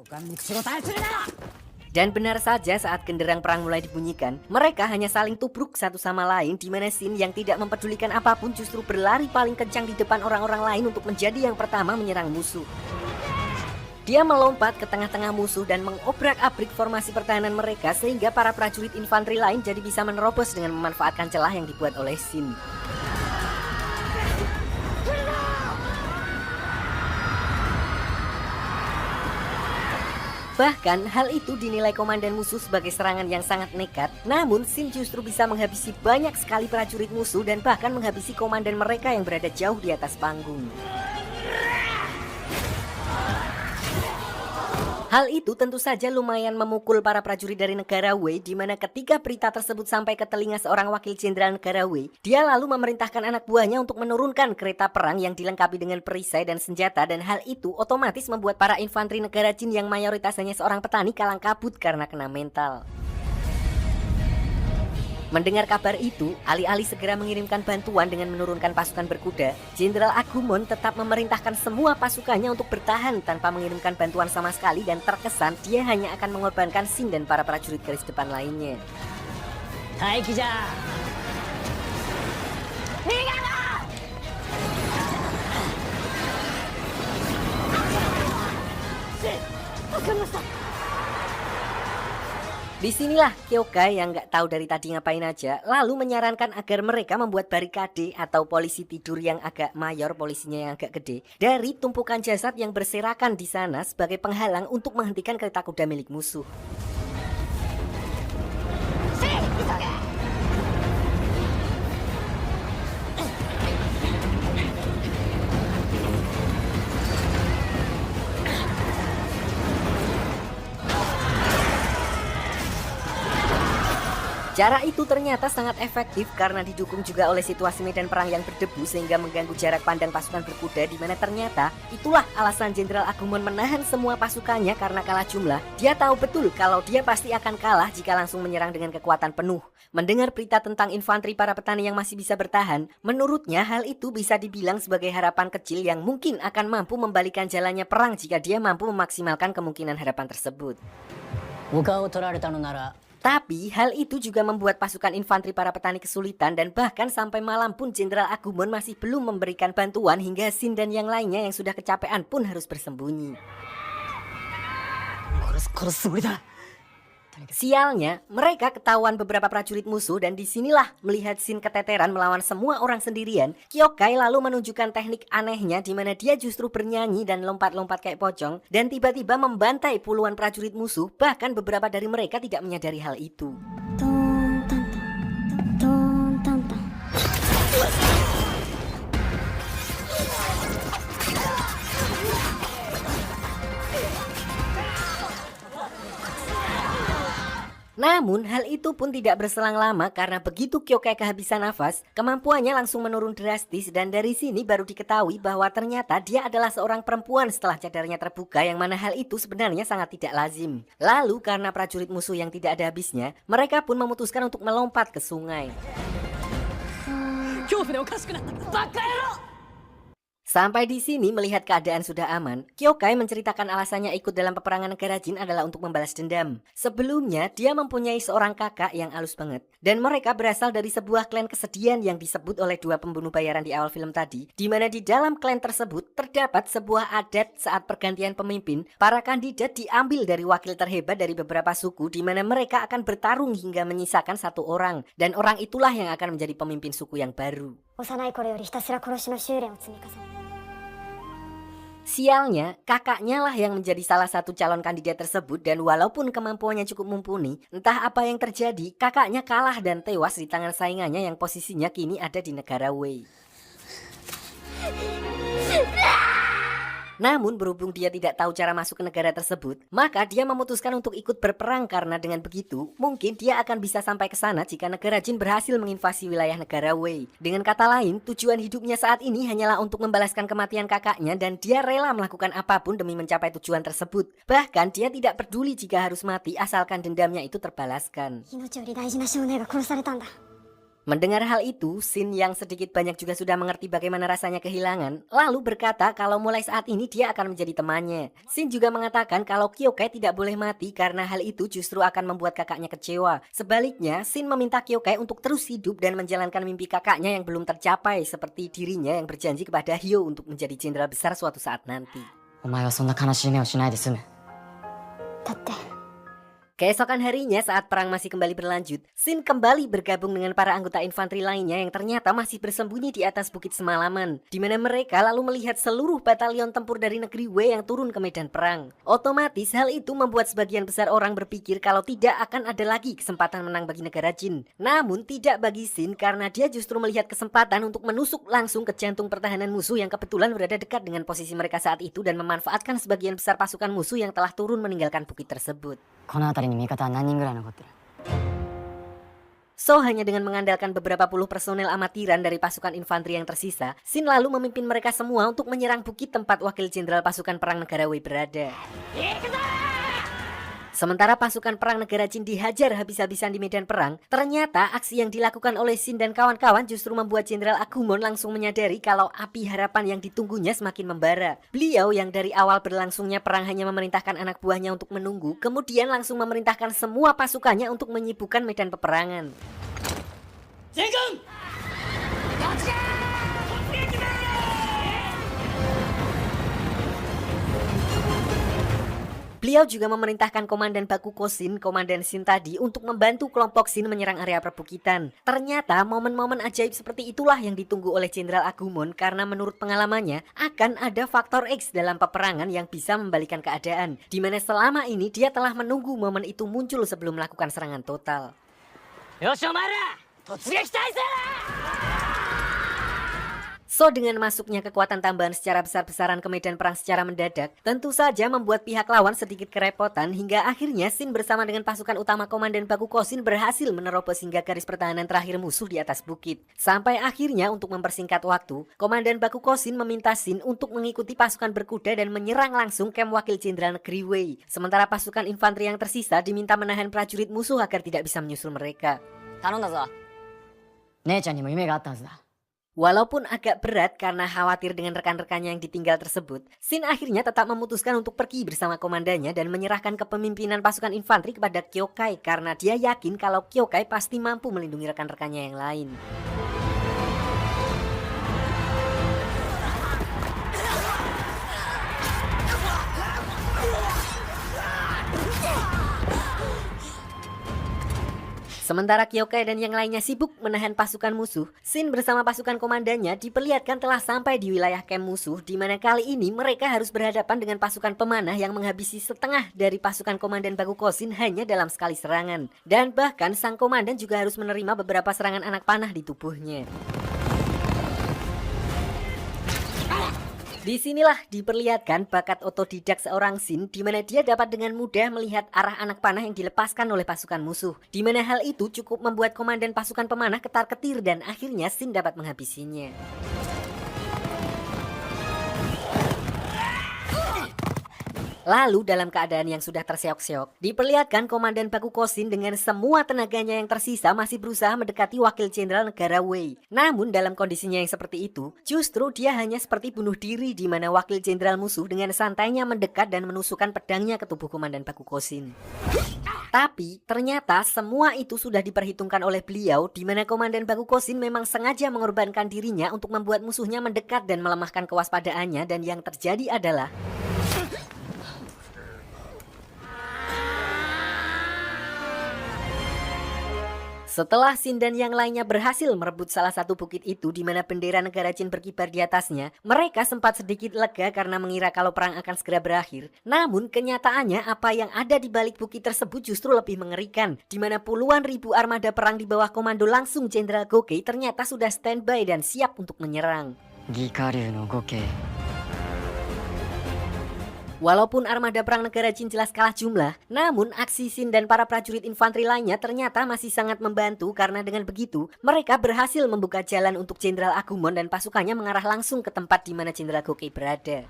Dan benar saja saat genderang perang mulai dibunyikan, mereka hanya saling tubruk satu sama lain, di mana Shin yang tidak mempedulikan apapun justru berlari paling kencang di depan orang-orang lain untuk menjadi yang pertama menyerang musuh. Dia melompat ke tengah-tengah musuh dan mengobrak-abrik formasi pertahanan mereka sehingga para prajurit infanteri lain jadi bisa menerobos dengan memanfaatkan celah yang dibuat oleh Shin. Bahkan hal itu dinilai komandan musuh sebagai serangan yang sangat nekat, namun Shin justru bisa menghabisi banyak sekali prajurit musuh dan bahkan menghabisi komandan mereka yang berada jauh di atas panggung. Hal itu tentu saja lumayan memukul para prajurit dari negara Wei, di mana ketika berita tersebut sampai ke telinga seorang wakil jenderal negara Wei, dia lalu memerintahkan anak buahnya untuk menurunkan kereta perang yang dilengkapi dengan perisai dan senjata, dan hal itu otomatis membuat para infanteri negara Jin yang mayoritas hanya seorang petani kalang kabut karena kena mental. Mendengar kabar itu, alih-alih segera mengirimkan bantuan dengan menurunkan pasukan berkuda, Jenderal Agumon tetap memerintahkan semua pasukannya untuk bertahan tanpa mengirimkan bantuan sama sekali, dan terkesan dia hanya akan mengorbankan Shin dan para prajurit garis depan lainnya. Taikija! Disinilah Kyokai yang nggak tahu dari tadi ngapain aja, lalu menyarankan agar mereka membuat barikade atau polisi tidur yang agak mayor, polisinya yang agak gede, dari tumpukan jasad yang berserakan di sana sebagai penghalang untuk menghentikan kereta kuda milik musuh. Cara itu ternyata sangat efektif karena didukung juga oleh situasi medan perang yang berdebu sehingga mengganggu jarak pandang pasukan berkuda, di mana ternyata itulah alasan Jenderal Agumon menahan semua pasukannya karena kalah jumlah. Dia tahu betul kalau dia pasti akan kalah jika langsung menyerang dengan kekuatan penuh. Mendengar berita tentang infanteri para petani yang masih bisa bertahan, menurutnya hal itu bisa dibilang sebagai harapan kecil yang mungkin akan mampu membalikan jalannya perang jika dia mampu memaksimalkan kemungkinan harapan tersebut. Tapi hal itu juga membuat pasukan infanteri para petani kesulitan, dan bahkan sampai malam pun Jenderal Agumon masih belum memberikan bantuan hingga Shin dan yang lainnya yang sudah kecapean pun harus bersembunyi. Sialnya, mereka ketahuan beberapa prajurit musuh, dan disinilah melihat Shin keteteran melawan semua orang sendirian, Kyokai lalu menunjukkan teknik anehnya di mana dia justru bernyanyi dan lompat-lompat kayak pocong dan tiba-tiba membantai puluhan prajurit musuh, bahkan beberapa dari mereka tidak menyadari hal itu. Namun hal itu pun tidak berselang lama karena begitu Kyokai kehabisan nafas, kemampuannya langsung menurun drastis, dan dari sini baru diketahui bahwa ternyata dia adalah seorang perempuan setelah cadarnya terbuka, yang mana hal itu sebenarnya sangat tidak lazim. Lalu karena prajurit musuh yang tidak ada habisnya, mereka pun memutuskan untuk melompat ke sungai. Sampai di sini melihat keadaan sudah aman, Kyokai menceritakan alasannya ikut dalam peperangan negara Jin adalah untuk membalas dendam. Sebelumnya dia mempunyai seorang kakak yang halus banget, dan mereka berasal dari sebuah klan kesedihan yang disebut oleh dua pembunuh bayaran di awal film tadi, di mana di dalam klan tersebut terdapat sebuah adat saat pergantian pemimpin, para kandidat diambil dari wakil terhebat dari beberapa suku, di mana mereka akan bertarung hingga menyisakan satu orang, dan orang itulah yang akan menjadi pemimpin suku yang baru. Sialnya, kakaknya lah yang menjadi salah satu calon kandidat tersebut dan walaupun kemampuannya cukup mumpuni, entah apa yang terjadi, kakaknya kalah dan tewas di tangan saingannya yang posisinya kini ada di negara Wei. Namun berhubung dia tidak tahu cara masuk ke negara tersebut, maka dia memutuskan untuk ikut berperang karena dengan begitu, mungkin dia akan bisa sampai ke sana jika negara Jin berhasil menginvasi wilayah negara Wei. Dengan kata lain, tujuan hidupnya saat ini hanyalah untuk membalaskan kematian kakaknya dan dia rela melakukan apapun demi mencapai tujuan tersebut. Bahkan dia tidak peduli jika harus mati asalkan dendamnya itu terbalaskan. Mendengar hal itu, Shin yang sedikit banyak juga sudah mengerti bagaimana rasanya kehilangan, lalu berkata kalau mulai saat ini dia akan menjadi temannya. Shin juga mengatakan kalau Kyokai tidak boleh mati karena hal itu justru akan membuat kakaknya kecewa. Sebaliknya, Shin meminta Kyokai untuk terus hidup dan menjalankan mimpi kakaknya yang belum tercapai seperti dirinya yang berjanji kepada Hyo untuk menjadi jenderal besar suatu saat nanti. Keesokan harinya saat perang masih kembali berlanjut, Shin kembali bergabung dengan para anggota infanteri lainnya yang ternyata masih bersembunyi di atas bukit semalaman, di mana mereka lalu melihat seluruh batalion tempur dari negeri Wei yang turun ke medan perang. Otomatis hal itu membuat sebagian besar orang berpikir kalau tidak akan ada lagi kesempatan menang bagi negara Jin. Namun tidak bagi Shin karena dia justru melihat kesempatan untuk menusuk langsung ke jantung pertahanan musuh yang kebetulan berada dekat dengan posisi mereka saat itu dan memanfaatkan sebagian besar pasukan musuh yang telah turun meninggalkan bukit tersebut. So hanya dengan mengandalkan beberapa puluh personel amatiran dari pasukan infanteri yang tersisa, Shin lalu memimpin mereka semua untuk menyerang bukit tempat wakil jenderal pasukan perang negara Wei berada. Sementara pasukan perang negara Jin dihajar habis-habisan di medan perang, ternyata aksi yang dilakukan oleh Shin dan kawan-kawan justru membuat Jenderal Agumon langsung menyadari kalau api harapan yang ditunggunya semakin membara. Beliau yang dari awal berlangsungnya perang hanya memerintahkan anak buahnya untuk menunggu, kemudian langsung memerintahkan semua pasukannya untuk menyibukkan medan peperangan. Beliau juga memerintahkan Komandan Bakugo Shin, Komandan Shin tadi, untuk membantu kelompok Shin menyerang area perbukitan. Ternyata momen-momen ajaib seperti itulah yang ditunggu oleh Jenderal Agumon karena menurut pengalamannya akan ada faktor X dalam peperangan yang bisa membalikan keadaan, di mana selama ini dia telah menunggu momen itu muncul sebelum melakukan serangan total. So dengan masuknya kekuatan tambahan secara besar-besaran ke medan perang secara mendadak, tentu saja membuat pihak lawan sedikit kerepotan hingga akhirnya Shin bersama dengan pasukan utama Komandan Bakugo Shin berhasil menerobos hingga garis pertahanan terakhir musuh di atas bukit. Sampai akhirnya untuk mempersingkat waktu, Komandan Bakugo Shin meminta Shin untuk mengikuti pasukan berkuda dan menyerang langsung kamp wakil jenderal negeri Wei. Sementara pasukan infanteri yang tersisa diminta menahan prajurit musuh agar tidak bisa menyusul mereka. Walaupun agak berat karena khawatir dengan rekan-rekannya yang ditinggal tersebut, Shin akhirnya tetap memutuskan untuk pergi bersama komandannya dan menyerahkan kepemimpinan pasukan infanteri kepada Kyokai karena dia yakin kalau Kyokai pasti mampu melindungi rekan-rekannya yang lain. Sementara Kyokai dan yang lainnya sibuk menahan pasukan musuh, Shin bersama pasukan komandannya diperlihatkan telah sampai di wilayah kamp musuh, di mana kali ini mereka harus berhadapan dengan pasukan pemanah yang menghabisi setengah dari pasukan komandan Bakugo Shin hanya dalam sekali serangan. Dan bahkan sang komandan juga harus menerima beberapa serangan anak panah di tubuhnya. Disinilah diperlihatkan bakat otodidak seorang Shin, di mana dia dapat dengan mudah melihat arah anak panah yang dilepaskan oleh pasukan musuh. Di mana hal itu cukup membuat komandan pasukan pemanah ketar-ketir dan akhirnya Shin dapat menghabisinya. Lalu dalam keadaan yang sudah terseok-seok, diperlihatkan Komandan Bakugo Shin dengan semua tenaganya yang tersisa masih berusaha mendekati wakil jenderal negara Wei. Namun dalam kondisinya yang seperti itu, justru dia hanya seperti bunuh diri di mana wakil jenderal musuh dengan santainya mendekat dan menusukkan pedangnya ke tubuh Komandan Bakugo Shin. Tapi ternyata semua itu sudah diperhitungkan oleh beliau, di mana Komandan Bakugo Shin memang sengaja mengorbankan dirinya untuk membuat musuhnya mendekat dan melemahkan kewaspadaannya, dan yang terjadi adalah Setelah Shin dan yang lainnya berhasil merebut salah satu bukit itu di mana bendera negara Jin berkibar di atasnya, mereka sempat sedikit lega karena mengira kalau perang akan segera berakhir. Namun kenyataannya apa yang ada di balik bukit tersebut justru lebih mengerikan, di mana puluhan ribu armada perang di bawah komando langsung Jenderal Gokei ternyata sudah standby dan siap untuk menyerang. Gikaryu no Gokei. Walaupun armada perang negara Jin jelas kalah jumlah, namun aksi Shin dan para prajurit infanteri lainnya ternyata masih sangat membantu karena dengan begitu mereka berhasil membuka jalan untuk Jenderal Agumon dan pasukannya mengarah langsung ke tempat di mana Jenderal Gokei berada.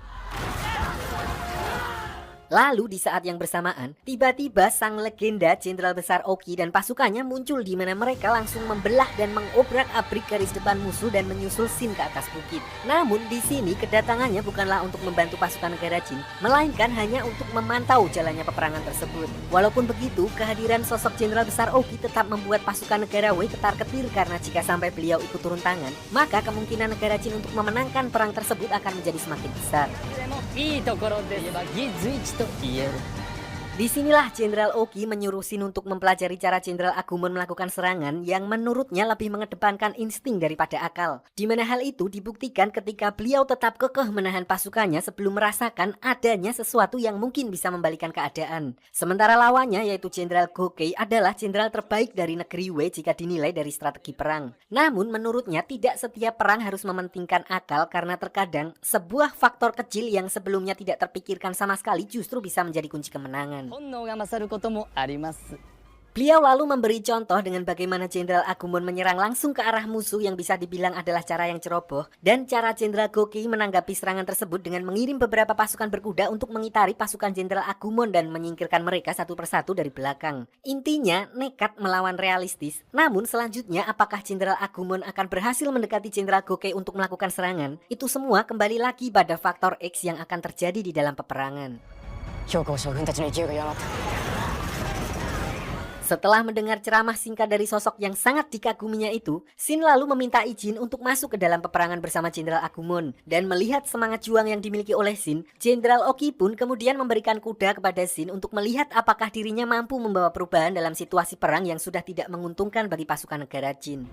Lalu di saat yang bersamaan, tiba-tiba sang legenda Jenderal Besar Oki dan pasukannya muncul di mana mereka langsung membelah dan mengobrak-abrik garis depan musuh dan menyusul Shin ke atas bukit. Namun di sini kedatangannya bukanlah untuk membantu pasukan negara Jin, melainkan hanya untuk memantau jalannya peperangan tersebut. Walaupun begitu, kehadiran sosok Jenderal Besar Oki tetap membuat pasukan negara Wei ketar-ketir karena jika sampai beliau ikut turun tangan, maka kemungkinan negara Jin untuk memenangkan perang tersebut akan menjadi semakin besar. Disinilah Jenderal Oki menyuruh Shin untuk mempelajari cara Jenderal Agumon melakukan serangan yang menurutnya lebih mengedepankan insting daripada akal. Di mana hal itu dibuktikan ketika beliau tetap kekeh menahan pasukannya sebelum merasakan adanya sesuatu yang mungkin bisa membalikan keadaan. Sementara lawannya yaitu Jenderal Gokei adalah jenderal terbaik dari negeri Wei jika dinilai dari strategi perang. Namun menurutnya tidak setiap perang harus mementingkan akal karena terkadang sebuah faktor kecil yang sebelumnya tidak terpikirkan sama sekali justru bisa menjadi kunci kemenangan. Beliau lalu memberi contoh dengan bagaimana Jenderal Agumon menyerang langsung ke arah musuh yang bisa dibilang adalah cara yang ceroboh, dan cara Jenderal Gokei menanggapi serangan tersebut dengan mengirim beberapa pasukan berkuda untuk mengitari pasukan Jenderal Agumon dan menyingkirkan mereka satu persatu dari belakang. Intinya nekat melawan realistis. Namun selanjutnya apakah Jenderal Agumon akan berhasil mendekati Jenderal Gokei untuk melakukan serangan? Itu semua kembali lagi pada faktor X yang akan terjadi di dalam peperangan. Setelah mendengar ceramah singkat dari sosok yang sangat dikaguminya itu, Shin lalu meminta izin untuk masuk ke dalam peperangan bersama Jenderal Agumon. Dan melihat semangat juang yang dimiliki oleh Shin, Jenderal Oki pun kemudian memberikan kuda kepada Shin untuk melihat apakah dirinya mampu membawa perubahan dalam situasi perang yang sudah tidak menguntungkan bagi pasukan negara Jin.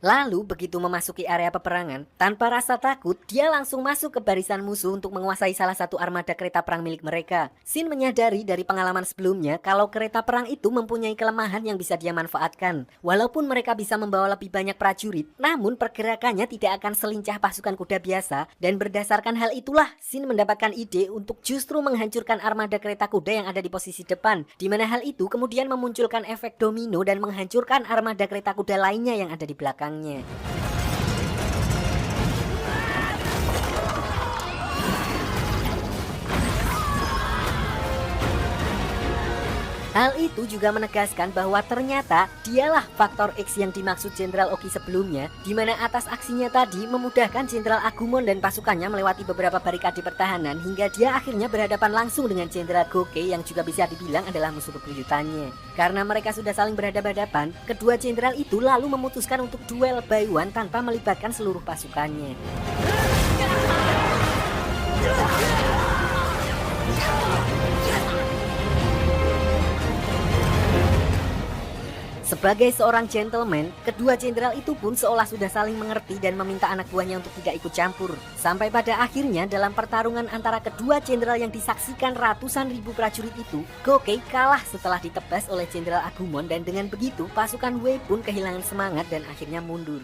Lalu begitu memasuki area peperangan, tanpa rasa takut, dia langsung masuk ke barisan musuh untuk menguasai salah satu armada kereta perang milik mereka. Shin menyadari dari pengalaman sebelumnya kalau kereta perang itu mempunyai kelemahan yang bisa dia manfaatkan. Walaupun mereka bisa membawa lebih banyak prajurit, namun pergerakannya tidak akan selincah pasukan kuda biasa, dan berdasarkan hal itulah Shin mendapatkan ide untuk justru menghancurkan armada kereta kuda yang ada di posisi depan, di mana hal itu kemudian memunculkan efek domino dan menghancurkan armada kereta kuda lainnya yang ada di belakang. Hal itu juga menegaskan bahwa ternyata dialah faktor X yang dimaksud Jenderal Oki sebelumnya, di mana atas aksinya tadi memudahkan Jenderal Agumon dan pasukannya melewati beberapa barikade pertahanan hingga dia akhirnya berhadapan langsung dengan Jenderal Gokei yang juga bisa dibilang adalah musuh bebuyutannya. Karena mereka sudah saling berhadapan-hadapan, kedua jenderal itu lalu memutuskan untuk duel by one tanpa melibatkan seluruh pasukannya. Sebagai seorang gentleman, kedua jenderal itu pun seolah sudah saling mengerti dan meminta anak buahnya untuk tidak ikut campur. Sampai pada akhirnya dalam pertarungan antara kedua jenderal yang disaksikan ratusan ribu prajurit itu, Gokei kalah setelah ditebas oleh Jenderal Agumon dan dengan begitu pasukan Wei pun kehilangan semangat dan akhirnya mundur.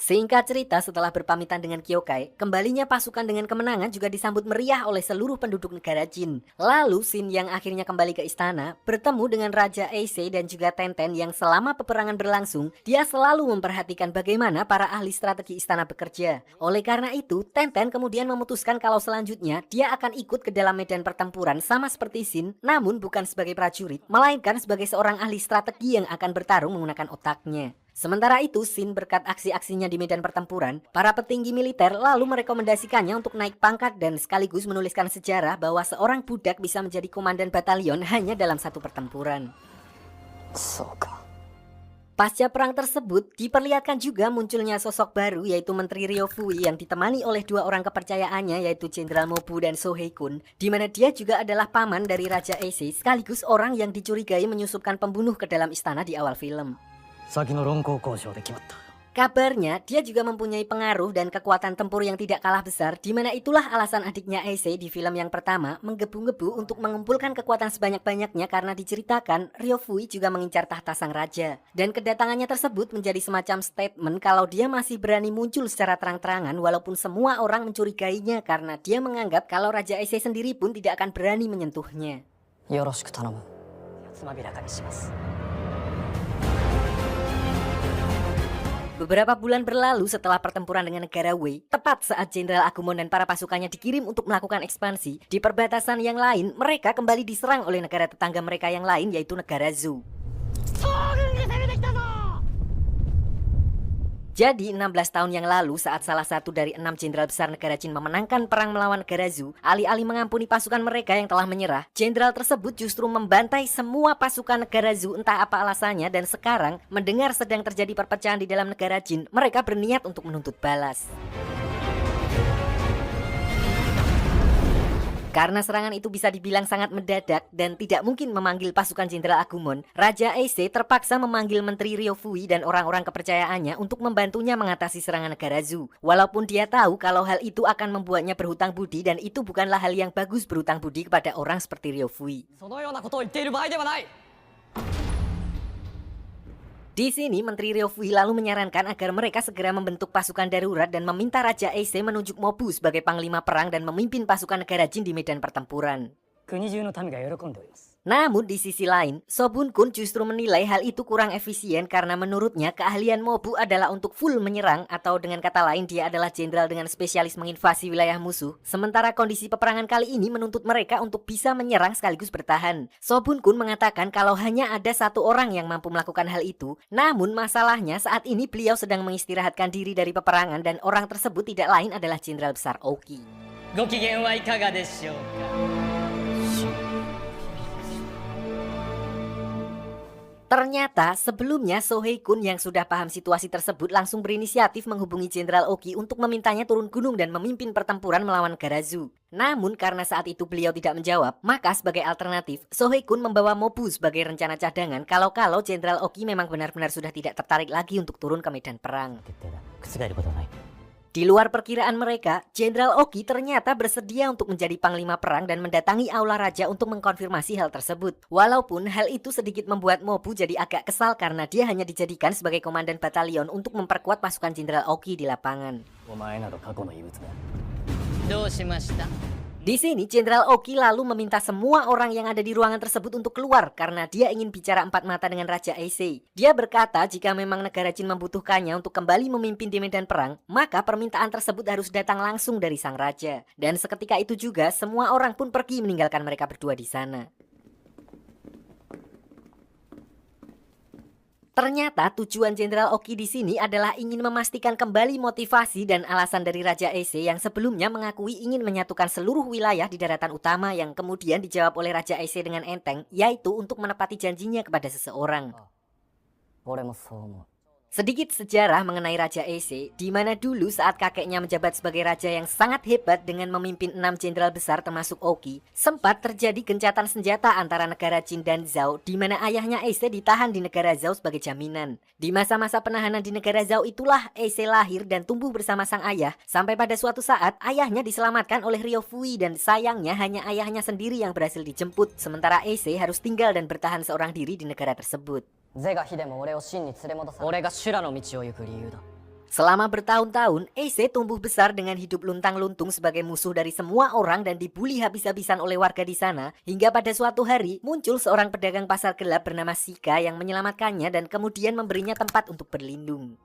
Singkat cerita, setelah berpamitan dengan Kyokai, kembalinya pasukan dengan kemenangan juga disambut meriah oleh seluruh penduduk negara Jin. Lalu Shin yang akhirnya kembali ke istana, bertemu dengan Raja Eisei dan juga Tenten yang selama peperangan berlangsung, dia selalu memperhatikan bagaimana para ahli strategi istana bekerja. Oleh karena itu, Tenten kemudian memutuskan kalau selanjutnya dia akan ikut ke dalam medan pertempuran sama seperti Shin, namun bukan sebagai prajurit, melainkan sebagai seorang ahli strategi yang akan bertarung menggunakan otaknya. Sementara itu, Shin berkat aksi-aksinya di medan pertempuran, para petinggi militer lalu merekomendasikannya untuk naik pangkat dan sekaligus menuliskan sejarah bahwa seorang budak bisa menjadi komandan batalion hanya dalam satu pertempuran. Pasca perang tersebut, diperlihatkan juga munculnya sosok baru yaitu Menteri Ryofui yang ditemani oleh dua orang kepercayaannya yaitu Jenderal Mobu dan Sohei-kun, di mana dia juga adalah paman dari Raja Eisei sekaligus orang yang dicurigai menyusupkan pembunuh ke dalam istana di awal film. Kabarnya, dia juga mempunyai pengaruh dan kekuatan tempur yang tidak kalah besar, di mana itulah alasan adiknya Eisei di film yang pertama menggebu-gebu untuk mengumpulkan kekuatan sebanyak-banyaknya karena diceritakan Ryofui juga mengincar tahta sang raja. Dan kedatangannya tersebut menjadi semacam statement kalau dia masih berani muncul secara terang-terangan walaupun semua orang mencurigainya karena dia menganggap kalau Raja Eisei sendiri pun tidak akan berani menyentuhnya. Beberapa bulan berlalu setelah pertempuran dengan negara Wei, tepat saat Jenderal Agumon dan para pasukannya dikirim untuk melakukan ekspansi, di perbatasan yang lain mereka kembali diserang oleh negara tetangga mereka yang lain yaitu negara Zhou. Jadi 16 tahun yang lalu saat salah satu dari 6 jenderal besar negara Jin memenangkan perang melawan negara Zhou, alih-alih mengampuni pasukan mereka yang telah menyerah, jenderal tersebut justru membantai semua pasukan negara Zhou entah apa alasannya dan sekarang mendengar sedang terjadi perpecahan di dalam negara Jin, mereka berniat untuk menuntut balas. Karena serangan itu bisa dibilang sangat mendadak dan tidak mungkin memanggil pasukan Jenderal Agumon, Raja Eisei terpaksa memanggil Menteri Ryofui dan orang-orang kepercayaannya untuk membantunya mengatasi serangan negara Zhou. Walaupun dia tahu kalau hal itu akan membuatnya berhutang budi dan itu bukanlah hal yang bagus berhutang budi kepada orang seperti Ryofui. Di sini, Menteri Ryofui lalu menyarankan agar mereka segera membentuk pasukan darurat dan meminta Raja Eisei menunjuk Mobu sebagai panglima perang dan memimpin pasukan negara Jin di medan pertempuran. Namun di sisi lain, Sobun-kun justru menilai hal itu kurang efisien karena menurutnya keahlian Mobu adalah untuk full menyerang atau dengan kata lain dia adalah jenderal dengan spesialis menginvasi wilayah musuh. Sementara kondisi peperangan kali ini menuntut mereka untuk bisa menyerang sekaligus bertahan. Sobun-kun mengatakan kalau hanya ada satu orang yang mampu melakukan hal itu, namun masalahnya saat ini beliau sedang mengistirahatkan diri dari peperangan dan orang tersebut tidak lain adalah Jenderal Besar Oki. Ternyata sebelumnya Sohei-kun yang sudah paham situasi tersebut langsung berinisiatif menghubungi Jenderal Oki untuk memintanya turun gunung dan memimpin pertempuran melawan negara Zhou. Namun karena saat itu beliau tidak menjawab, maka sebagai alternatif Sohei-kun membawa Mobu sebagai rencana cadangan kalau Jenderal Oki memang benar-benar sudah tidak tertarik lagi untuk turun ke medan perang. Di luar perkiraan mereka, Jenderal Oki ternyata bersedia untuk menjadi panglima perang dan mendatangi Aula Raja untuk mengkonfirmasi hal tersebut. Walaupun hal itu sedikit membuat Mobu jadi agak kesal karena dia hanya dijadikan sebagai komandan batalion untuk memperkuat pasukan Jenderal Oki di lapangan. Di sini, Jenderal Oki lalu meminta semua orang yang ada di ruangan tersebut untuk keluar karena dia ingin bicara empat mata dengan Raja Eisei. Dia berkata jika memang negara Jin membutuhkannya untuk kembali memimpin di medan perang, maka permintaan tersebut harus datang langsung dari sang raja. Dan seketika itu juga, semua orang pun pergi meninggalkan mereka berdua di sana. Ternyata tujuan Jenderal Oki di sini adalah ingin memastikan kembali motivasi dan alasan dari Raja Eisei yang sebelumnya mengakui ingin menyatukan seluruh wilayah di daratan utama yang kemudian dijawab oleh Raja Eisei dengan enteng, yaitu untuk menepati janjinya kepada seseorang. Sedikit sejarah mengenai Raja Eisei, di mana dulu saat kakeknya menjabat sebagai raja yang sangat hebat dengan memimpin 6 jenderal besar termasuk Oki, sempat terjadi gencatan senjata antara negara Jin dan Zhao, di mana ayahnya Eisei ditahan di negara Zhao sebagai jaminan. Di masa-masa penahanan di negara Zhao itulah Eisei lahir dan tumbuh bersama sang ayah, sampai pada suatu saat ayahnya diselamatkan oleh Ryofui dan sayangnya hanya ayahnya sendiri yang berhasil dijemput, sementara Eisei harus tinggal dan bertahan seorang diri di negara tersebut. Selama bertahun-tahun, Eisei tumbuh besar dengan hidup luntang-luntung sebagai musuh dari semua orang dan dibully habis-habisan oleh warga di sana, hingga pada suatu hari muncul seorang pedagang pasar gelap bernama Shika yang menyelamatkannya dan kemudian memberinya tempat untuk berlindung.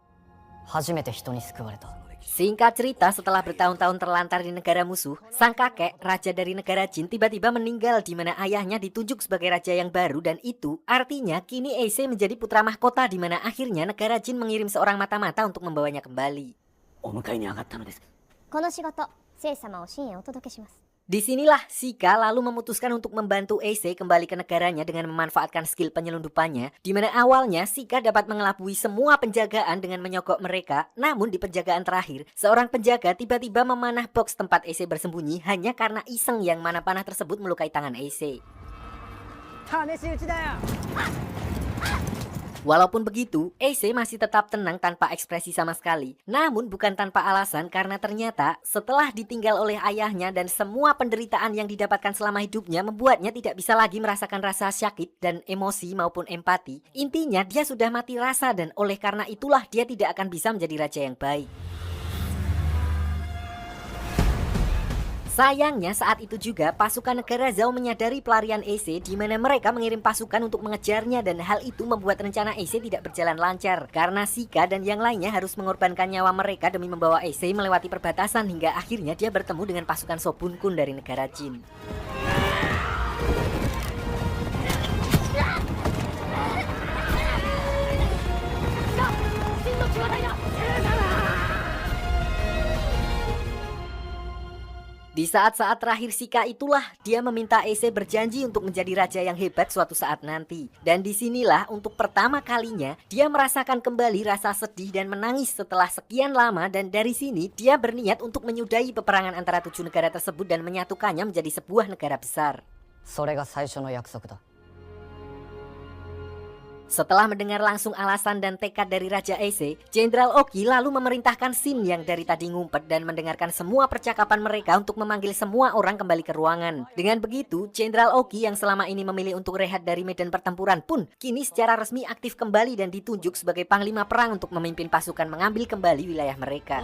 Singkat cerita, setelah bertahun-tahun terlantar di negara musuh, sang kakek, raja dari negara jin, tiba-tiba meninggal di mana ayahnya ditunjuk sebagai raja yang baru, dan itu artinya kini Ace menjadi putra mahkota di mana akhirnya negara jin mengirim seorang mata-mata untuk membawanya kembali. お迎えに上がったのです。この仕事、聖様を深夜お届けします。 Disinilah Sika lalu memutuskan untuk membantu Ace kembali ke negaranya dengan memanfaatkan skill penyelundupannya, di mana awalnya Sika dapat mengelabui semua penjagaan dengan menyogok mereka. Namun di penjagaan terakhir, seorang penjaga tiba-tiba memanah box tempat Ace bersembunyi hanya karena iseng yang mana panah tersebut melukai tangan Ace. Walaupun begitu, Ace masih tetap tenang tanpa ekspresi sama sekali. Namun bukan tanpa alasan, karena ternyata setelah ditinggal oleh ayahnya dan semua penderitaan yang didapatkan selama hidupnya membuatnya tidak bisa lagi merasakan rasa sakit dan emosi maupun empati. Intinya dia sudah mati rasa, dan oleh karena itulah dia tidak akan bisa menjadi raja yang baik. Sayangnya saat itu juga pasukan negara Zhao menyadari pelarian Ace, di mana mereka mengirim pasukan untuk mengejarnya, dan hal itu membuat rencana Ace tidak berjalan lancar karena Sika dan yang lainnya harus mengorbankan nyawa mereka demi membawa Ace melewati perbatasan hingga akhirnya dia bertemu dengan pasukan Shobun Kun dari negara Jin. Di saat-saat terakhir Sika itulah dia meminta Ace berjanji untuk menjadi raja yang hebat suatu saat nanti. Dan disinilah untuk pertama kalinya dia merasakan kembali rasa sedih dan menangis setelah sekian lama, dan dari sini dia berniat untuk menyudahi peperangan antara 7 negara tersebut dan menyatukannya menjadi sebuah negara besar. それが最初の約束だ。 Setelah mendengar langsung alasan dan tekad dari Raja Ace, Jenderal Oki lalu memerintahkan Shin yang dari tadi ngumpet dan mendengarkan semua percakapan mereka untuk memanggil semua orang kembali ke ruangan. Dengan begitu, Jenderal Oki yang selama ini memilih untuk rehat dari medan pertempuran pun kini secara resmi aktif kembali dan ditunjuk sebagai panglima perang untuk memimpin pasukan mengambil kembali wilayah mereka.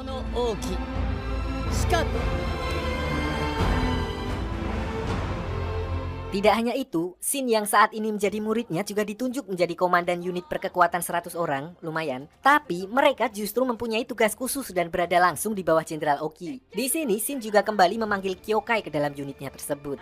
Tidak hanya itu, Shin yang saat ini menjadi muridnya juga ditunjuk menjadi komandan unit berkekuatan 100 orang, lumayan. Tapi mereka justru mempunyai tugas khusus dan berada langsung di bawah Jenderal Oki. Di sini Shin juga kembali memanggil Kyokai ke dalam unitnya tersebut.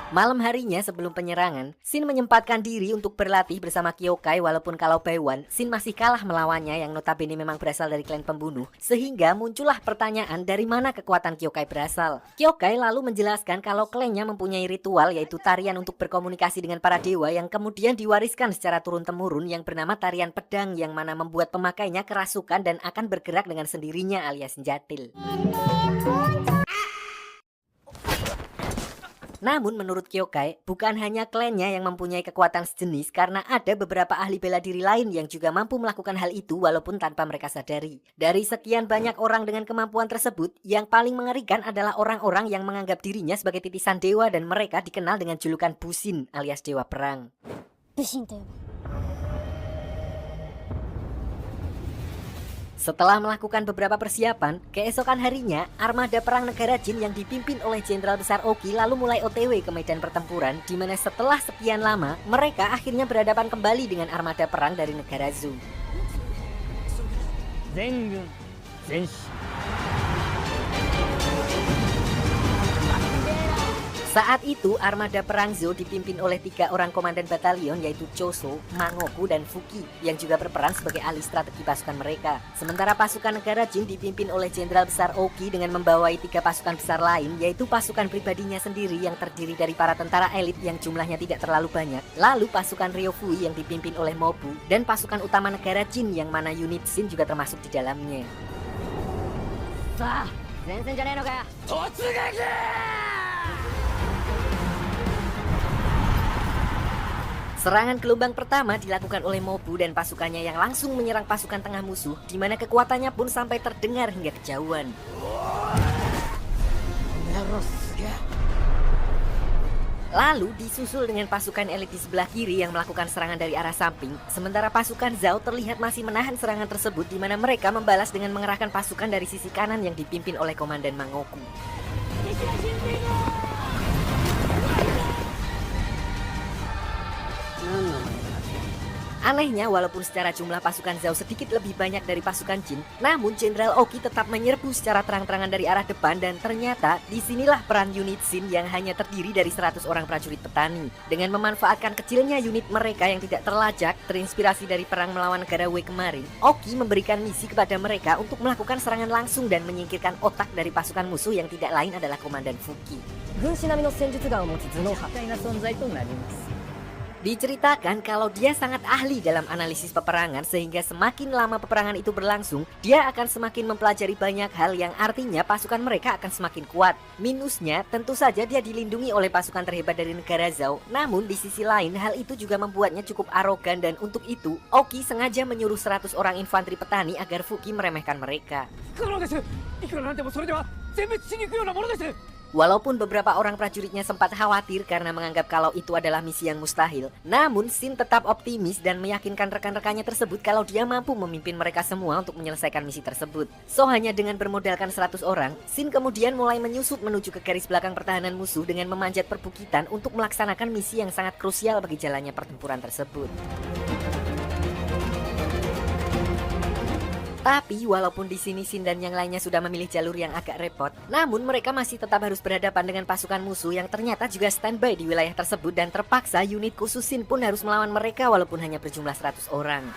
Malam harinya sebelum penyerangan, Shin menyempatkan diri untuk berlatih bersama Kyokai, walaupun kalau Baiwan, Shin masih kalah melawannya yang notabene memang berasal dari klan pembunuh. Sehingga muncullah pertanyaan dari mana kekuatan Kyokai berasal. Kyokai lalu menjelaskan kalau klannya mempunyai ritual, yaitu tarian untuk berkomunikasi dengan para dewa yang kemudian diwariskan secara turun-temurun yang bernama tarian pedang, yang mana membuat pemakainya kerasukan dan akan bergerak dengan sendirinya alias senjatil. Namun menurut Kyokai, bukan hanya klannya yang mempunyai kekuatan sejenis, karena ada beberapa ahli bela diri lain yang juga mampu melakukan hal itu walaupun tanpa mereka sadari. Dari sekian banyak orang dengan kemampuan tersebut, yang paling mengerikan adalah orang-orang yang menganggap dirinya sebagai titisan dewa dan mereka dikenal dengan julukan Bushin alias dewa perang. Bushin to yobu. Setelah melakukan beberapa persiapan, keesokan harinya armada perang negara Jin yang dipimpin oleh Jenderal Besar Oki lalu mulai OTW ke medan pertempuran, di mana setelah sekian lama mereka akhirnya berhadapan kembali dengan armada perang dari negara Zhou. Zengun, Zenshi. Saat itu armada perang Zhou dipimpin oleh 3 orang komandan batalion, yaitu Choso, Mangoku, dan Fuki, yang juga berperan sebagai ahli strategi pasukan mereka. Sementara pasukan negara Jin dipimpin oleh Jenderal Besar Oki dengan membawai 3 pasukan besar lain, yaitu pasukan pribadinya sendiri yang terdiri dari para tentara elit yang jumlahnya tidak terlalu banyak, lalu pasukan Ryofui yang dipimpin oleh Mobu, dan pasukan utama negara Jin yang mana unit Shin juga termasuk di dalamnya. Serangan gelombang pertama dilakukan oleh Mobu dan pasukannya yang langsung menyerang pasukan tengah musuh, di mana kekuatannya pun sampai terdengar hingga kejauhan. Lalu disusul dengan pasukan elit di sebelah kiri yang melakukan serangan dari arah samping, sementara pasukan Zhao terlihat masih menahan serangan tersebut, di mana mereka membalas dengan mengerahkan pasukan dari sisi kanan yang dipimpin oleh Komandan Mangoku. Anehnya, walaupun secara jumlah pasukan Zhao sedikit lebih banyak dari pasukan Jin, namun Jenderal Oki tetap menyerbu secara terang-terangan dari arah depan dan ternyata disinilah peran unit Shin yang hanya terdiri dari 100 orang prajurit petani. Dengan memanfaatkan kecilnya unit mereka yang tidak terlajak, terinspirasi dari perang melawan negara Wei kemarin, Oki memberikan misi kepada mereka untuk melakukan serangan langsung dan menyingkirkan otak dari pasukan musuh yang tidak lain adalah Komandan Fuki. 軍師並みの戦術眼を持つ頭脳派みたいな存在となります。 Diceritakan kalau dia sangat ahli dalam analisis peperangan sehingga semakin lama peperangan itu berlangsung, dia akan semakin mempelajari banyak hal yang artinya pasukan mereka akan semakin kuat. Minusnya, tentu saja dia dilindungi oleh pasukan terhebat dari negara Zhao, namun di sisi lain hal itu juga membuatnya cukup arogan dan untuk itu, Oki sengaja menyuruh 100 orang infanteri petani agar Fuki meremehkan mereka. Walaupun beberapa orang prajuritnya sempat khawatir karena menganggap kalau itu adalah misi yang mustahil, namun Shin tetap optimis dan meyakinkan rekan-rekannya tersebut kalau dia mampu memimpin mereka semua untuk menyelesaikan misi tersebut. So hanya dengan bermodalkan 100 orang, Shin kemudian mulai menyusup menuju ke garis belakang pertahanan musuh dengan memanjat perbukitan untuk melaksanakan misi yang sangat krusial bagi jalannya pertempuran tersebut. Tapi walaupun di sini Shin dan yang lainnya sudah memilih jalur yang agak repot, namun mereka masih tetap harus berhadapan dengan pasukan musuh yang ternyata juga standby di wilayah tersebut dan terpaksa unit khusus Shin pun harus melawan mereka walaupun hanya berjumlah 100 orang.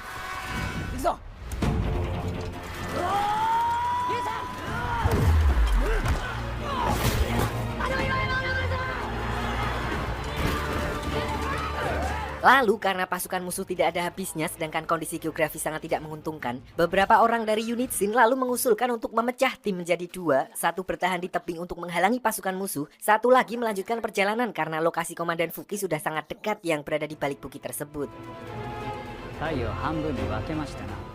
Lalu karena pasukan musuh tidak ada habisnya sedangkan kondisi geografis sangat tidak menguntungkan, beberapa orang dari unit Shin lalu mengusulkan untuk memecah tim menjadi dua, satu bertahan di tebing untuk menghalangi pasukan musuh, satu lagi melanjutkan perjalanan karena lokasi Komandan Fuki sudah sangat dekat yang berada di balik bukit tersebut.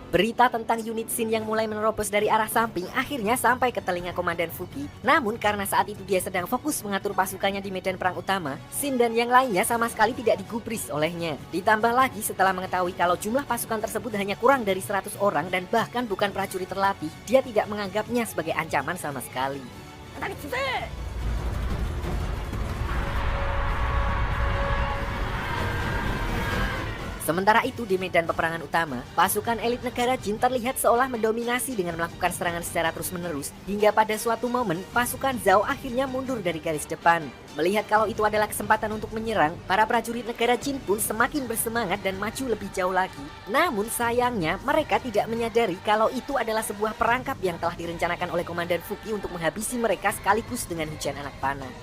Berita tentang unit Shin yang mulai menerobos dari arah samping akhirnya sampai ke telinga Komandan Fuki. Namun karena saat itu dia sedang fokus mengatur pasukannya di medan perang utama, Shin dan yang lainnya sama sekali tidak digubris olehnya. Ditambah lagi setelah mengetahui kalau jumlah pasukan tersebut hanya kurang dari 100 orang dan bahkan bukan prajurit terlatih, dia tidak menganggapnya sebagai ancaman sama sekali. Sementara itu di medan peperangan utama, pasukan elit negara Jin terlihat seolah mendominasi dengan melakukan serangan secara terus-menerus hingga pada suatu momen pasukan Zhao akhirnya mundur dari garis depan. Melihat kalau itu adalah kesempatan untuk menyerang, para prajurit negara Jin pun semakin bersemangat dan maju lebih jauh lagi. Namun sayangnya mereka tidak menyadari kalau itu adalah sebuah perangkap yang telah direncanakan oleh Komandan Fuki untuk menghabisi mereka sekaligus dengan hujan anak panah.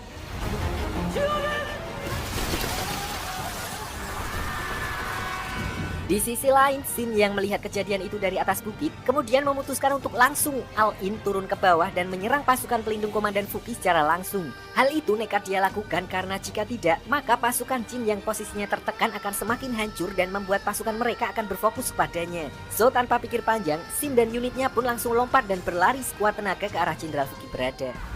Di sisi lain, Shin yang melihat kejadian itu dari atas bukit, kemudian memutuskan untuk langsung all-in turun ke bawah dan menyerang pasukan pelindung Komandan Fuki secara langsung. Hal itu nekat dia lakukan karena jika tidak, maka pasukan Jin yang posisinya tertekan akan semakin hancur dan membuat pasukan mereka akan berfokus padanya. So tanpa pikir panjang, Shin dan unitnya pun langsung lompat dan berlari sekuat tenaga ke arah Jenderal Fuki berada.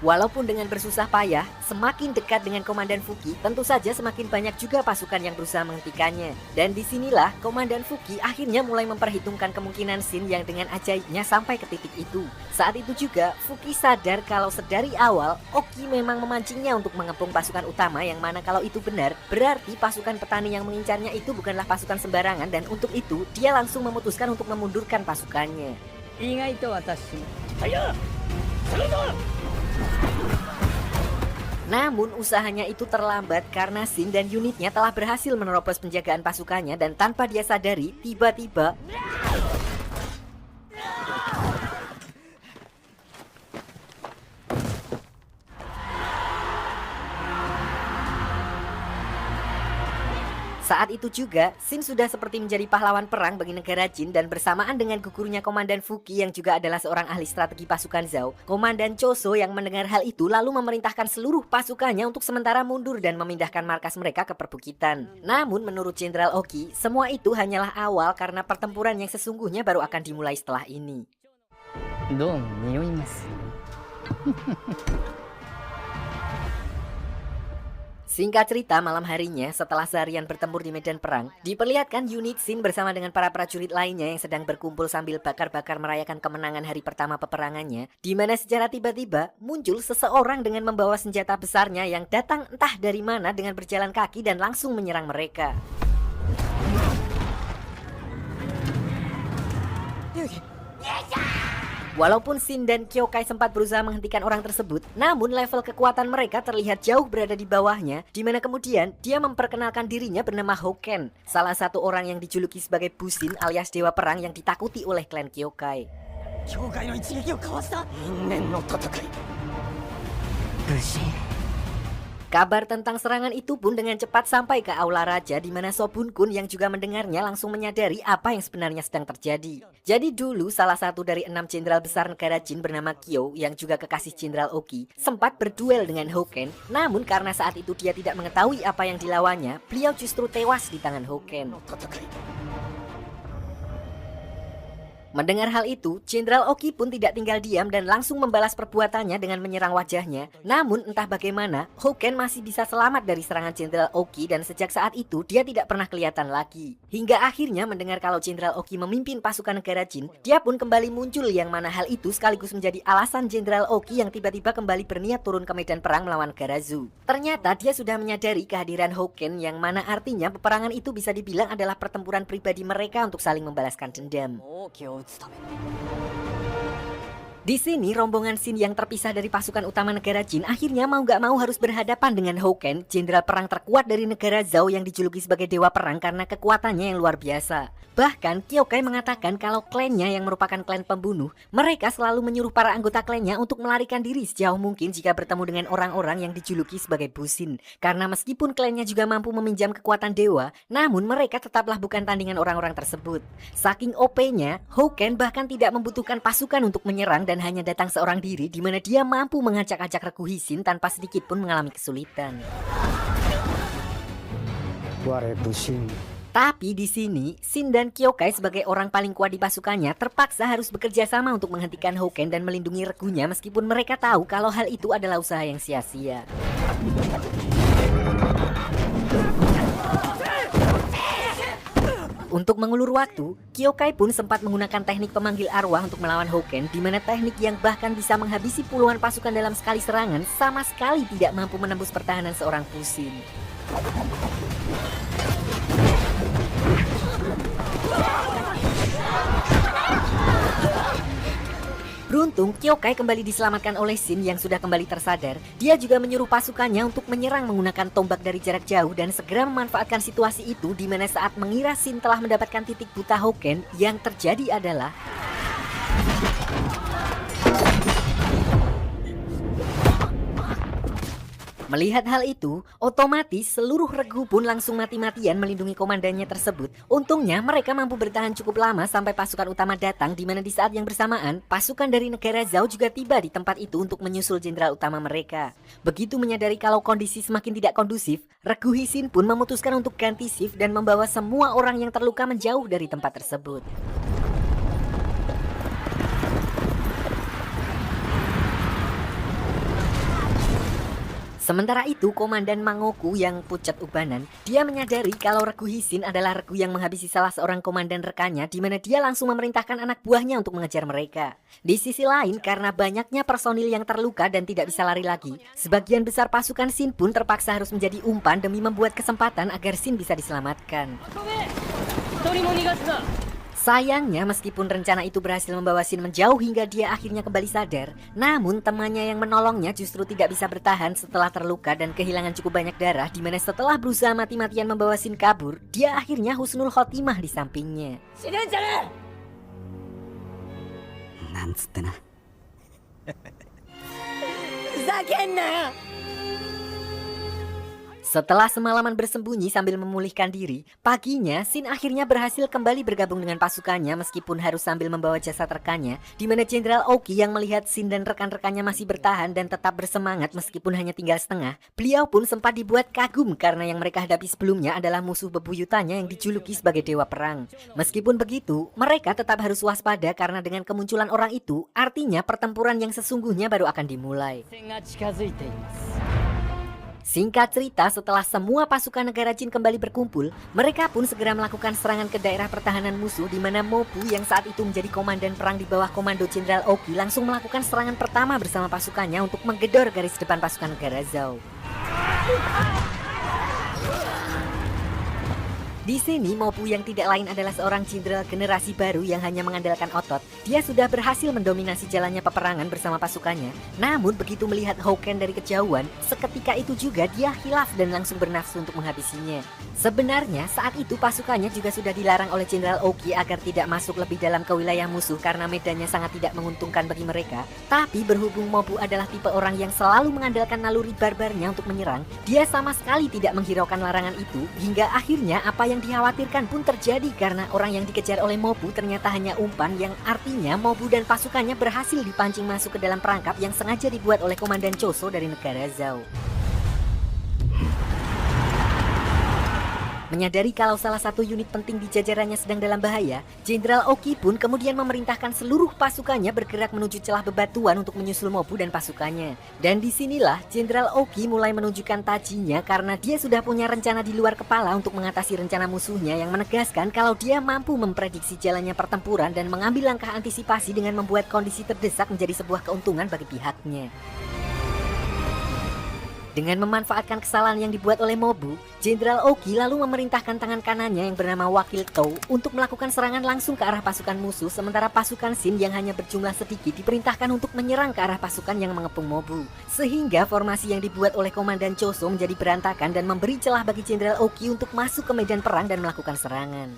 Walaupun dengan bersusah payah, semakin dekat dengan Komandan Fuki, tentu saja semakin banyak juga pasukan yang berusaha menghentikannya. Dan disinilah Komandan Fuki akhirnya mulai memperhitungkan kemungkinan Shin yang dengan ajaibnya sampai ke titik itu. Saat itu juga, Fuki sadar kalau sedari awal, Oki memang memancingnya untuk mengepung pasukan utama yang mana kalau itu benar, berarti pasukan petani yang mengincarnya itu bukanlah pasukan sembarangan dan untuk itu, dia langsung memutuskan untuk memundurkan pasukannya. Namun usahanya itu terlambat karena Shin dan unitnya telah berhasil menerobos penjagaan pasukannya dan tanpa dia sadari, tiba-tiba saat itu juga, Shin sudah seperti menjadi pahlawan perang bagi negara Jin dan bersamaan dengan gugurnya Komandan Fuki yang juga adalah seorang ahli strategi pasukan Zhao, Komandan Choso yang mendengar hal itu lalu memerintahkan seluruh pasukannya untuk sementara mundur dan memindahkan markas mereka ke perbukitan. Namun menurut Jenderal Oki, semua itu hanyalah awal karena pertempuran yang sesungguhnya baru akan dimulai setelah ini. Singkat cerita, malam harinya setelah seharian bertempur di medan perang, diperlihatkan unit Shin bersama dengan para prajurit lainnya yang sedang berkumpul sambil bakar-bakar merayakan kemenangan hari pertama peperangannya, di mana secara tiba-tiba muncul seseorang dengan membawa senjata besarnya yang datang entah dari mana dengan berjalan kaki dan langsung menyerang mereka. Walaupun Shin dan Kyokai sempat berusaha menghentikan orang tersebut, namun level kekuatan mereka terlihat jauh berada di bawahnya, di mana kemudian dia memperkenalkan dirinya bernama Houken, salah satu orang yang dijuluki sebagai Bushin alias dewa perang yang ditakuti oleh klan Kyokai. 境外の一撃をかわした因縁の戦い武神 Kabar tentang serangan itu pun dengan cepat sampai ke aula raja, di mana Sobun Kun yang juga mendengarnya langsung menyadari apa yang sebenarnya sedang terjadi. Jadi dulu salah satu dari 6 jenderal besar negara Jin bernama Kyo yang juga kekasih Jenderal Oki sempat berduel dengan Houken, namun karena saat itu dia tidak mengetahui apa yang dilawannya, beliau justru tewas di tangan Houken. Mendengar hal itu, Jenderal Oki pun tidak tinggal diam dan langsung membalas perbuatannya dengan menyerang wajahnya. Namun entah bagaimana, Houken masih bisa selamat dari serangan Jenderal Oki dan sejak saat itu dia tidak pernah kelihatan lagi. Hingga akhirnya mendengar kalau Jenderal Oki memimpin pasukan negara Jin, dia pun kembali muncul yang mana hal itu sekaligus menjadi alasan Jenderal Oki yang tiba-tiba kembali berniat turun ke medan perang melawan Garazu. Ternyata dia sudah menyadari kehadiran Houken yang mana artinya peperangan itu bisa dibilang adalah pertempuran pribadi mereka untuk saling membalaskan dendam. 王家を討つため Di sini rombongan Shin yang terpisah dari pasukan utama negara Jin akhirnya mau gak mau harus berhadapan dengan Houken, jenderal perang terkuat dari negara Zhao yang dijuluki sebagai dewa perang karena kekuatannya yang luar biasa. Bahkan Kyokai mengatakan kalau klannya yang merupakan klan pembunuh, mereka selalu menyuruh para anggota klannya untuk melarikan diri sejauh mungkin jika bertemu dengan orang-orang yang dijuluki sebagai Bushin. Karena meskipun klannya juga mampu meminjam kekuatan dewa, namun mereka tetaplah bukan tandingan orang-orang tersebut. Saking OP-nya, Houken bahkan tidak membutuhkan pasukan untuk menyerang dan hanya datang seorang diri di mana dia mampu mengacak-acak regu Shin tanpa sedikit pun mengalami kesulitan. 我武神 Tapi di sini, Shin dan Kyokai sebagai orang paling kuat di pasukannya terpaksa harus bekerja sama untuk menghentikan Houken dan melindungi regunya meskipun mereka tahu kalau hal itu adalah usaha yang sia-sia. Untuk mengulur waktu, Kyokai pun sempat menggunakan teknik pemanggil arwah untuk melawan Houken, di mana teknik yang bahkan bisa menghabisi puluhan pasukan dalam sekali serangan sama sekali tidak mampu menembus pertahanan seorang Bushin. Beruntung, Kyokai kembali diselamatkan oleh Shin yang sudah kembali tersadar. Dia juga menyuruh pasukannya untuk menyerang menggunakan tombak dari jarak jauh dan segera memanfaatkan situasi itu di mana saat mengira Shin telah mendapatkan titik buta Houken, yang terjadi adalah melihat hal itu, otomatis seluruh regu pun langsung mati-matian melindungi komandannya tersebut. Untungnya mereka mampu bertahan cukup lama sampai pasukan utama datang, di mana di saat yang bersamaan pasukan dari negara Zhao juga tiba di tempat itu untuk menyusul jenderal utama mereka. Begitu menyadari kalau kondisi semakin tidak kondusif, regu Shin pun memutuskan untuk ganti shift dan membawa semua orang yang terluka menjauh dari tempat tersebut. Sementara itu, Komandan Mangoku yang pucat ubanan, dia menyadari kalau regu Shin adalah regu yang menghabisi salah seorang komandan rekannya, di mana dia langsung memerintahkan anak buahnya untuk mengejar mereka. Di sisi lain, karena banyaknya personil yang terluka dan tidak bisa lari lagi, sebagian besar pasukan Shin pun terpaksa harus menjadi umpan demi membuat kesempatan agar Shin bisa diselamatkan. Sayangnya meskipun rencana itu berhasil membawa Shin menjauh hingga dia akhirnya kembali sadar, namun temannya yang menolongnya justru tidak bisa bertahan setelah terluka dan kehilangan cukup banyak darah, di mana setelah berusaha mati-matian membawa Shin kabur, dia akhirnya husnul khotimah di sampingnya. なんつってな Setelah semalaman bersembunyi sambil memulihkan diri, paginya Shin akhirnya berhasil kembali bergabung dengan pasukannya meskipun harus sambil membawa jasad rekannya, di mana Jenderal Oki yang melihat Shin dan rekan-rekannya masih bertahan dan tetap bersemangat meskipun hanya tinggal setengah, beliau pun sempat dibuat kagum karena yang mereka hadapi sebelumnya adalah musuh bebuyutannya yang dijuluki sebagai dewa perang. Meskipun begitu, mereka tetap harus waspada karena dengan kemunculan orang itu, artinya pertempuran yang sesungguhnya baru akan dimulai. 戦が近づいています。Singkat cerita, setelah semua pasukan negara Jin kembali berkumpul, mereka pun segera melakukan serangan ke daerah pertahanan musuh di mana Mobu yang saat itu menjadi komandan perang di bawah komando Jenderal Oki langsung melakukan serangan pertama bersama pasukannya untuk menggedor garis depan pasukan negara Zhou. Di sini Mobu yang tidak lain adalah seorang jenderal generasi baru yang hanya mengandalkan otot. Dia sudah berhasil mendominasi jalannya peperangan bersama pasukannya. Namun begitu melihat Houken dari kejauhan, seketika itu juga dia hilaf dan langsung bernafsu untuk menghabisinya. Sebenarnya saat itu pasukannya juga sudah dilarang oleh Jenderal Oki agar tidak masuk lebih dalam ke wilayah musuh karena medannya sangat tidak menguntungkan bagi mereka. Tapi berhubung Mobu adalah tipe orang yang selalu mengandalkan naluri barbarnya untuk menyerang, dia sama sekali tidak menghiraukan larangan itu hingga akhirnya apa yang dikhawatirkan pun terjadi karena orang yang dikejar oleh Mobu ternyata hanya umpan, yang artinya Mobu dan pasukannya berhasil dipancing masuk ke dalam perangkap yang sengaja dibuat oleh Komandan Choso dari negara Zhou. Menyadari kalau salah satu unit penting di jajarannya sedang dalam bahaya, Jenderal Oki pun kemudian memerintahkan seluruh pasukannya bergerak menuju celah bebatuan untuk menyusul Mobu dan pasukannya. Dan disinilah Jenderal Oki mulai menunjukkan tajinya karena dia sudah punya rencana di luar kepala untuk mengatasi rencana musuhnya yang menegaskan kalau dia mampu memprediksi jalannya pertempuran dan mengambil langkah antisipasi dengan membuat kondisi terdesak menjadi sebuah keuntungan bagi pihaknya. Dengan memanfaatkan kesalahan yang dibuat oleh Mobu, Jenderal Oki lalu memerintahkan tangan kanannya yang bernama Wakil Tou untuk melakukan serangan langsung ke arah pasukan musuh, sementara pasukan Shin yang hanya berjumlah sedikit diperintahkan untuk menyerang ke arah pasukan yang mengepung Mobu. Sehingga formasi yang dibuat oleh Komandan Choso menjadi berantakan dan memberi celah bagi Jenderal Oki untuk masuk ke medan perang dan melakukan serangan.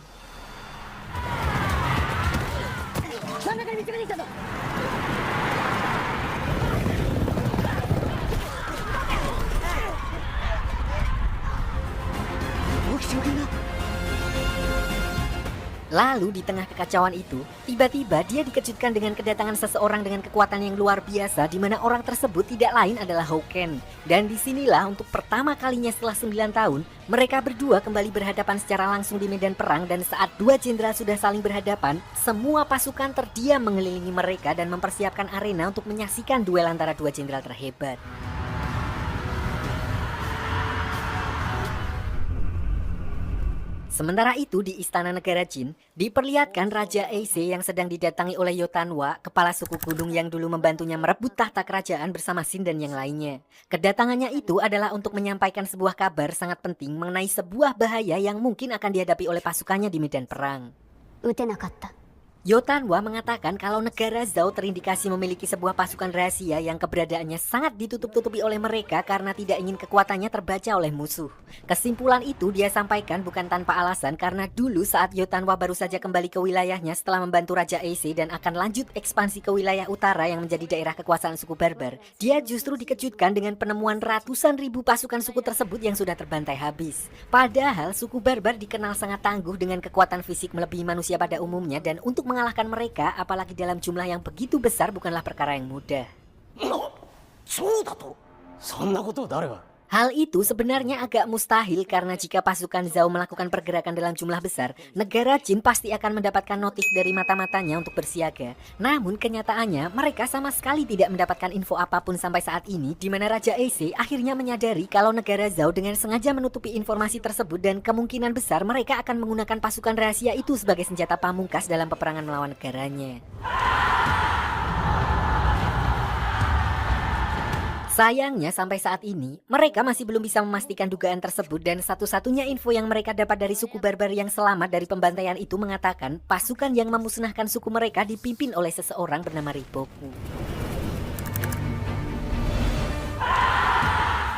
Lalu di tengah kekacauan itu, tiba-tiba dia dikejutkan dengan kedatangan seseorang dengan kekuatan yang luar biasa di mana orang tersebut tidak lain adalah Houken. Dan disinilah untuk pertama kalinya setelah 9 tahun, mereka berdua kembali berhadapan secara langsung di medan perang, dan saat dua jenderal sudah saling berhadapan, semua pasukan terdiam mengelilingi mereka dan mempersiapkan arena untuk menyaksikan duel antara dua jenderal terhebat. Sementara itu di istana negara Jin, diperlihatkan Raja Eise yang sedang didatangi oleh Yotanwa, kepala suku gunung yang dulu membantunya merebut tahta kerajaan bersama Shin dan yang lainnya. Kedatangannya itu adalah untuk menyampaikan sebuah kabar sangat penting mengenai sebuah bahaya yang mungkin akan dihadapi oleh pasukannya di medan perang. 撃てなかった。 Yotanwa mengatakan kalau negara Zhou terindikasi memiliki sebuah pasukan rahasia yang keberadaannya sangat ditutup-tutupi oleh mereka karena tidak ingin kekuatannya terbaca oleh musuh. Kesimpulan itu dia sampaikan bukan tanpa alasan karena dulu saat Yotanwa baru saja kembali ke wilayahnya setelah membantu Raja Eise dan akan lanjut ekspansi ke wilayah utara yang menjadi daerah kekuasaan suku barbar, dia justru dikejutkan dengan penemuan ratusan ribu pasukan suku tersebut yang sudah terbantai habis. Padahal suku barbar dikenal sangat tangguh dengan kekuatan fisik melebihi manusia pada umumnya, dan untuk mengalahkan mereka apalagi dalam jumlah yang begitu besar bukanlah perkara yang mudah. Hal itu sebenarnya agak mustahil karena jika pasukan Zhou melakukan pergerakan dalam jumlah besar, negara Jin pasti akan mendapatkan notif dari mata-matanya untuk bersiaga. Namun kenyataannya mereka sama sekali tidak mendapatkan info apapun sampai saat ini, di mana Raja Eise akhirnya menyadari kalau negara Zhou dengan sengaja menutupi informasi tersebut dan kemungkinan besar mereka akan menggunakan pasukan rahasia itu sebagai senjata pamungkas dalam peperangan melawan negaranya. Sayangnya sampai saat ini, mereka masih belum bisa memastikan dugaan tersebut, dan satu-satunya info yang mereka dapat dari suku barbar yang selamat dari pembantaian itu mengatakan pasukan yang memusnahkan suku mereka dipimpin oleh seseorang bernama Riboku.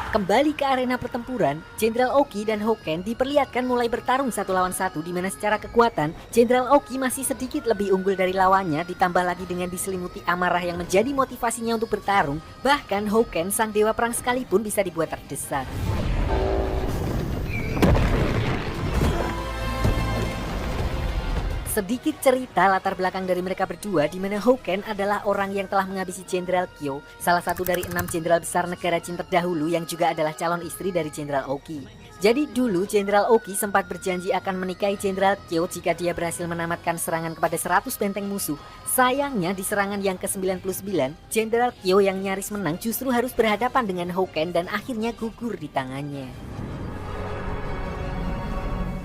Kembali ke arena pertempuran, Jenderal Oki dan Houken diperlihatkan mulai bertarung satu lawan satu, di mana secara kekuatan Jenderal Oki masih sedikit lebih unggul dari lawannya, ditambah lagi dengan diselimuti amarah yang menjadi motivasinya untuk bertarung. Bahkan Houken, sang dewa perang sekalipun bisa dibuat terdesak. Sedikit cerita latar belakang dari mereka berdua, di mana Houken adalah orang yang telah menghabisi Jenderal Kyo, salah satu dari 6 jenderal besar negara Jin terdahulu yang juga adalah calon istri dari Jenderal Oki. Jadi dulu Jenderal Oki sempat berjanji akan menikahi Jenderal Kyo jika dia berhasil menamatkan serangan kepada 100 benteng musuh. Sayangnya di serangan yang ke-99, Jenderal Kyo yang nyaris menang justru harus berhadapan dengan Houken dan akhirnya gugur di tangannya.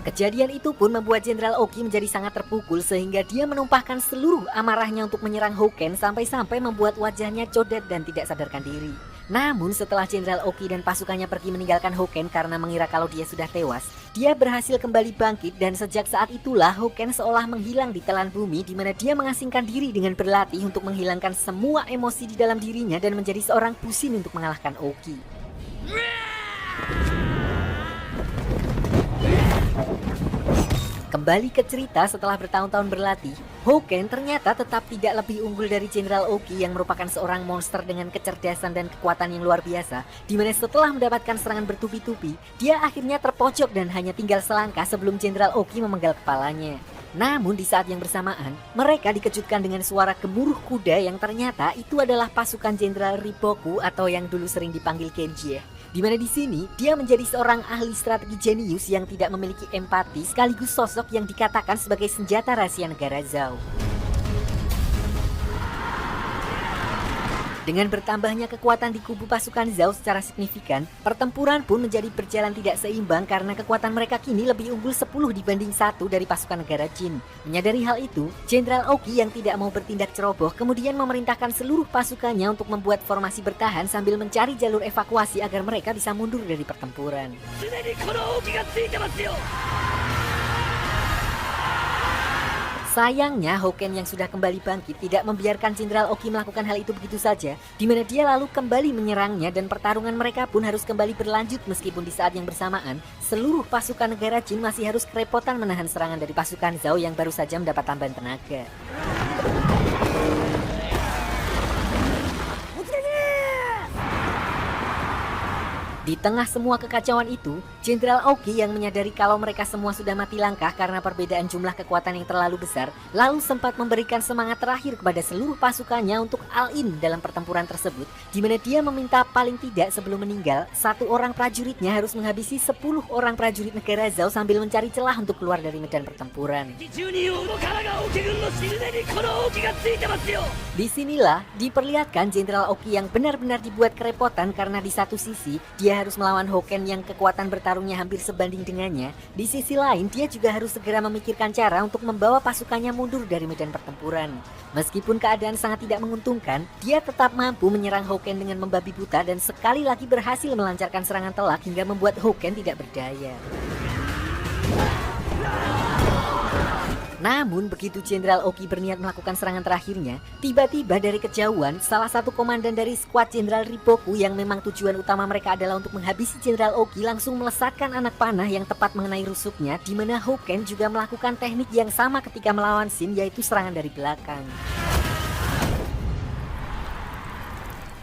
Kejadian itu pun membuat Jenderal Oki menjadi sangat terpukul sehingga dia menumpahkan seluruh amarahnya untuk menyerang Houken sampai-sampai membuat wajahnya codet dan tidak sadarkan diri. Namun setelah Jenderal Oki dan pasukannya pergi meninggalkan Houken karena mengira kalau dia sudah tewas, dia berhasil kembali bangkit dan sejak saat itulah Houken seolah menghilang di telan bumi di mana dia mengasingkan diri dengan berlatih untuk menghilangkan semua emosi di dalam dirinya dan menjadi seorang pusin untuk mengalahkan Oki. Kembali ke cerita setelah bertahun-tahun berlatih, Houken ternyata tetap tidak lebih unggul dari Jenderal Oki yang merupakan seorang monster dengan kecerdasan dan kekuatan yang luar biasa, di mana setelah mendapatkan serangan bertubi-tubi, dia akhirnya terpojok dan hanya tinggal selangkah sebelum Jenderal Oki memenggal kepalanya. Namun di saat yang bersamaan, mereka dikejutkan dengan suara gemuruh kuda yang ternyata itu adalah pasukan Jenderal Riboku atau yang dulu sering dipanggil Genji. Di mana di sini dia menjadi seorang ahli strategi jenius yang tidak memiliki empati sekaligus sosok yang dikatakan sebagai senjata rahasia negara Zhao. Dengan bertambahnya kekuatan di kubu pasukan Zhao secara signifikan, pertempuran pun menjadi berjalan tidak seimbang karena kekuatan mereka kini lebih unggul 10 dibanding 1 dari pasukan negara Jin. Menyadari hal itu, Jenderal Oki yang tidak mau bertindak ceroboh kemudian memerintahkan seluruh pasukannya untuk membuat formasi bertahan sambil mencari jalur evakuasi agar mereka bisa mundur dari pertempuran. Sayangnya Houken yang sudah kembali bangkit tidak membiarkan Jenderal Oki melakukan hal itu begitu saja, di mana dia lalu kembali menyerangnya dan pertarungan mereka pun harus kembali berlanjut meskipun di saat yang bersamaan seluruh pasukan negara Jin masih harus kerepotan menahan serangan dari pasukan Zhao yang baru saja mendapat tambahan tenaga. Di tengah semua kekacauan itu, Jenderal Oki yang menyadari kalau mereka semua sudah mati langkah karena perbedaan jumlah kekuatan yang terlalu besar, lalu sempat memberikan semangat terakhir kepada seluruh pasukannya untuk all-in dalam pertempuran tersebut, di mana dia meminta paling tidak sebelum meninggal, 1 orang prajuritnya harus menghabisi 10 orang prajurit negara Zhao sambil mencari celah untuk keluar dari medan pertempuran. Disinilah diperlihatkan Jenderal Oki yang benar-benar dibuat kerepotan karena di satu sisi dia harus melawan Houken yang kekuatan bertarungnya hampir sebanding dengannya. Di sisi lain dia juga harus segera memikirkan cara untuk membawa pasukannya mundur dari medan pertempuran. Meskipun keadaan sangat tidak menguntungkan, dia tetap mampu menyerang Houken dengan membabi buta dan sekali lagi berhasil melancarkan serangan telak hingga membuat Houken tidak berdaya. Namun begitu Jenderal Oki berniat melakukan serangan terakhirnya, tiba-tiba dari kejauhan salah satu komandan dari skuad Jenderal Riboku yang memang tujuan utama mereka adalah untuk menghabisi Jenderal Oki langsung melesatkan anak panah yang tepat mengenai rusuknya, di mana Houken juga melakukan teknik yang sama ketika melawan Shin, yaitu serangan dari belakang.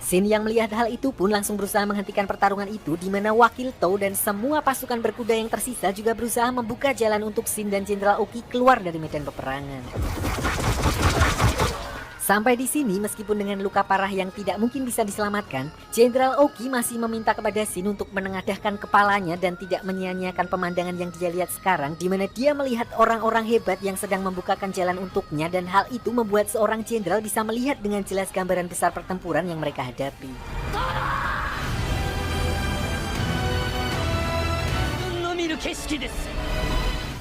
Shin yang melihat hal itu pun langsung berusaha menghentikan pertarungan itu, di mana Wakil Tou dan semua pasukan berkuda yang tersisa juga berusaha membuka jalan untuk Shin dan Jenderal Oki keluar dari medan peperangan. Sampai di sini meskipun dengan luka parah yang tidak mungkin bisa diselamatkan, Jenderal Oki masih meminta kepada Shin untuk menengadahkan kepalanya dan tidak menyia-nyiakan pemandangan yang dia lihat sekarang, di mana dia melihat orang-orang hebat yang sedang membukakan jalan untuknya, dan hal itu membuat seorang jenderal bisa melihat dengan jelas gambaran besar pertempuran yang mereka hadapi.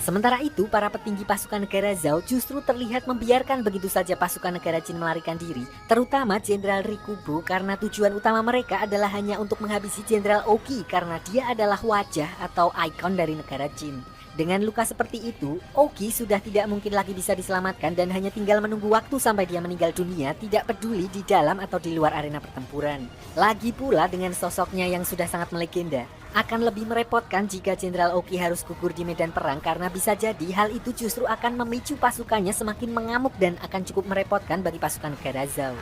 Sementara itu, para petinggi pasukan negara Zhao justru terlihat membiarkan begitu saja pasukan negara Jin melarikan diri, terutama Jenderal Rikubo, karena tujuan utama mereka adalah hanya untuk menghabisi Jenderal Oki karena dia adalah wajah atau ikon dari negara Jin. Dengan luka seperti itu, Oki sudah tidak mungkin lagi bisa diselamatkan dan hanya tinggal menunggu waktu sampai dia meninggal dunia, tidak peduli di dalam atau di luar arena pertempuran. Lagi pula dengan sosoknya yang sudah sangat melegenda, akan lebih merepotkan jika Jenderal Oki harus gugur di medan perang karena bisa jadi hal itu justru akan memicu pasukannya semakin mengamuk dan akan cukup merepotkan bagi pasukan negara Zhao.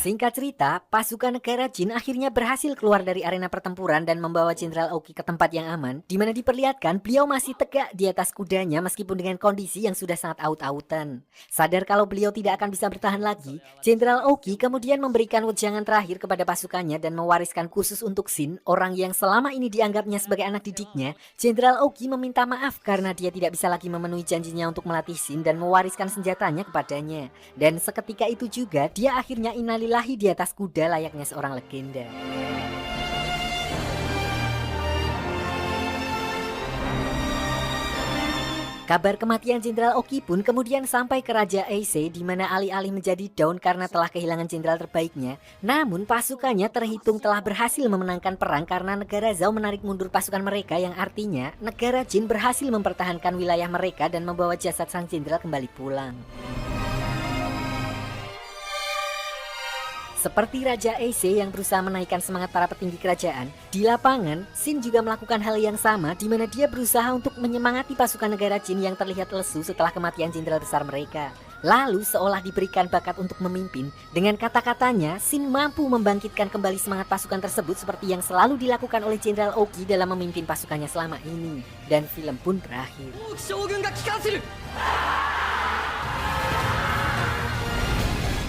Singkat cerita, pasukan negara Jin akhirnya berhasil keluar dari arena pertempuran dan membawa Jenderal Oki ke tempat yang aman, di mana diperlihatkan beliau masih tegak di atas kudanya meskipun dengan kondisi yang sudah sangat aut-autan. Sadar kalau beliau tidak akan bisa bertahan lagi, Jenderal Oki kemudian memberikan wejangan terakhir kepada pasukannya dan mewariskan khusus untuk Shin, orang yang selama ini dianggapnya sebagai anak didiknya. Jenderal Oki meminta maaf karena dia tidak bisa lagi memenuhi janjinya untuk melatih Shin dan mewariskan senjatanya kepadanya. Dan seketika itu juga dia akhirnya innalillahi di atas kuda layaknya seorang legenda. Kabar kematian Jenderal Oki pun kemudian sampai ke Raja Eisei, di mana alih-alih menjadi down karena telah kehilangan jenderal terbaiknya, namun pasukannya terhitung telah berhasil memenangkan perang karena negara Zhao menarik mundur pasukan mereka, yang artinya negara Jin berhasil mempertahankan wilayah mereka dan membawa jasad sang jenderal kembali pulang. Seperti Raja Eisei yang berusaha menaikkan semangat para petinggi kerajaan, di lapangan Shin juga melakukan hal yang sama, di mana dia berusaha untuk menyemangati pasukan negara Jin yang terlihat lesu setelah kematian jenderal besar mereka. Lalu seolah diberikan bakat untuk memimpin, dengan kata-katanya Shin mampu membangkitkan kembali semangat pasukan tersebut seperti yang selalu dilakukan oleh Jenderal Oki dalam memimpin pasukannya selama ini. Dan film pun berakhir. 将軍が帰還する。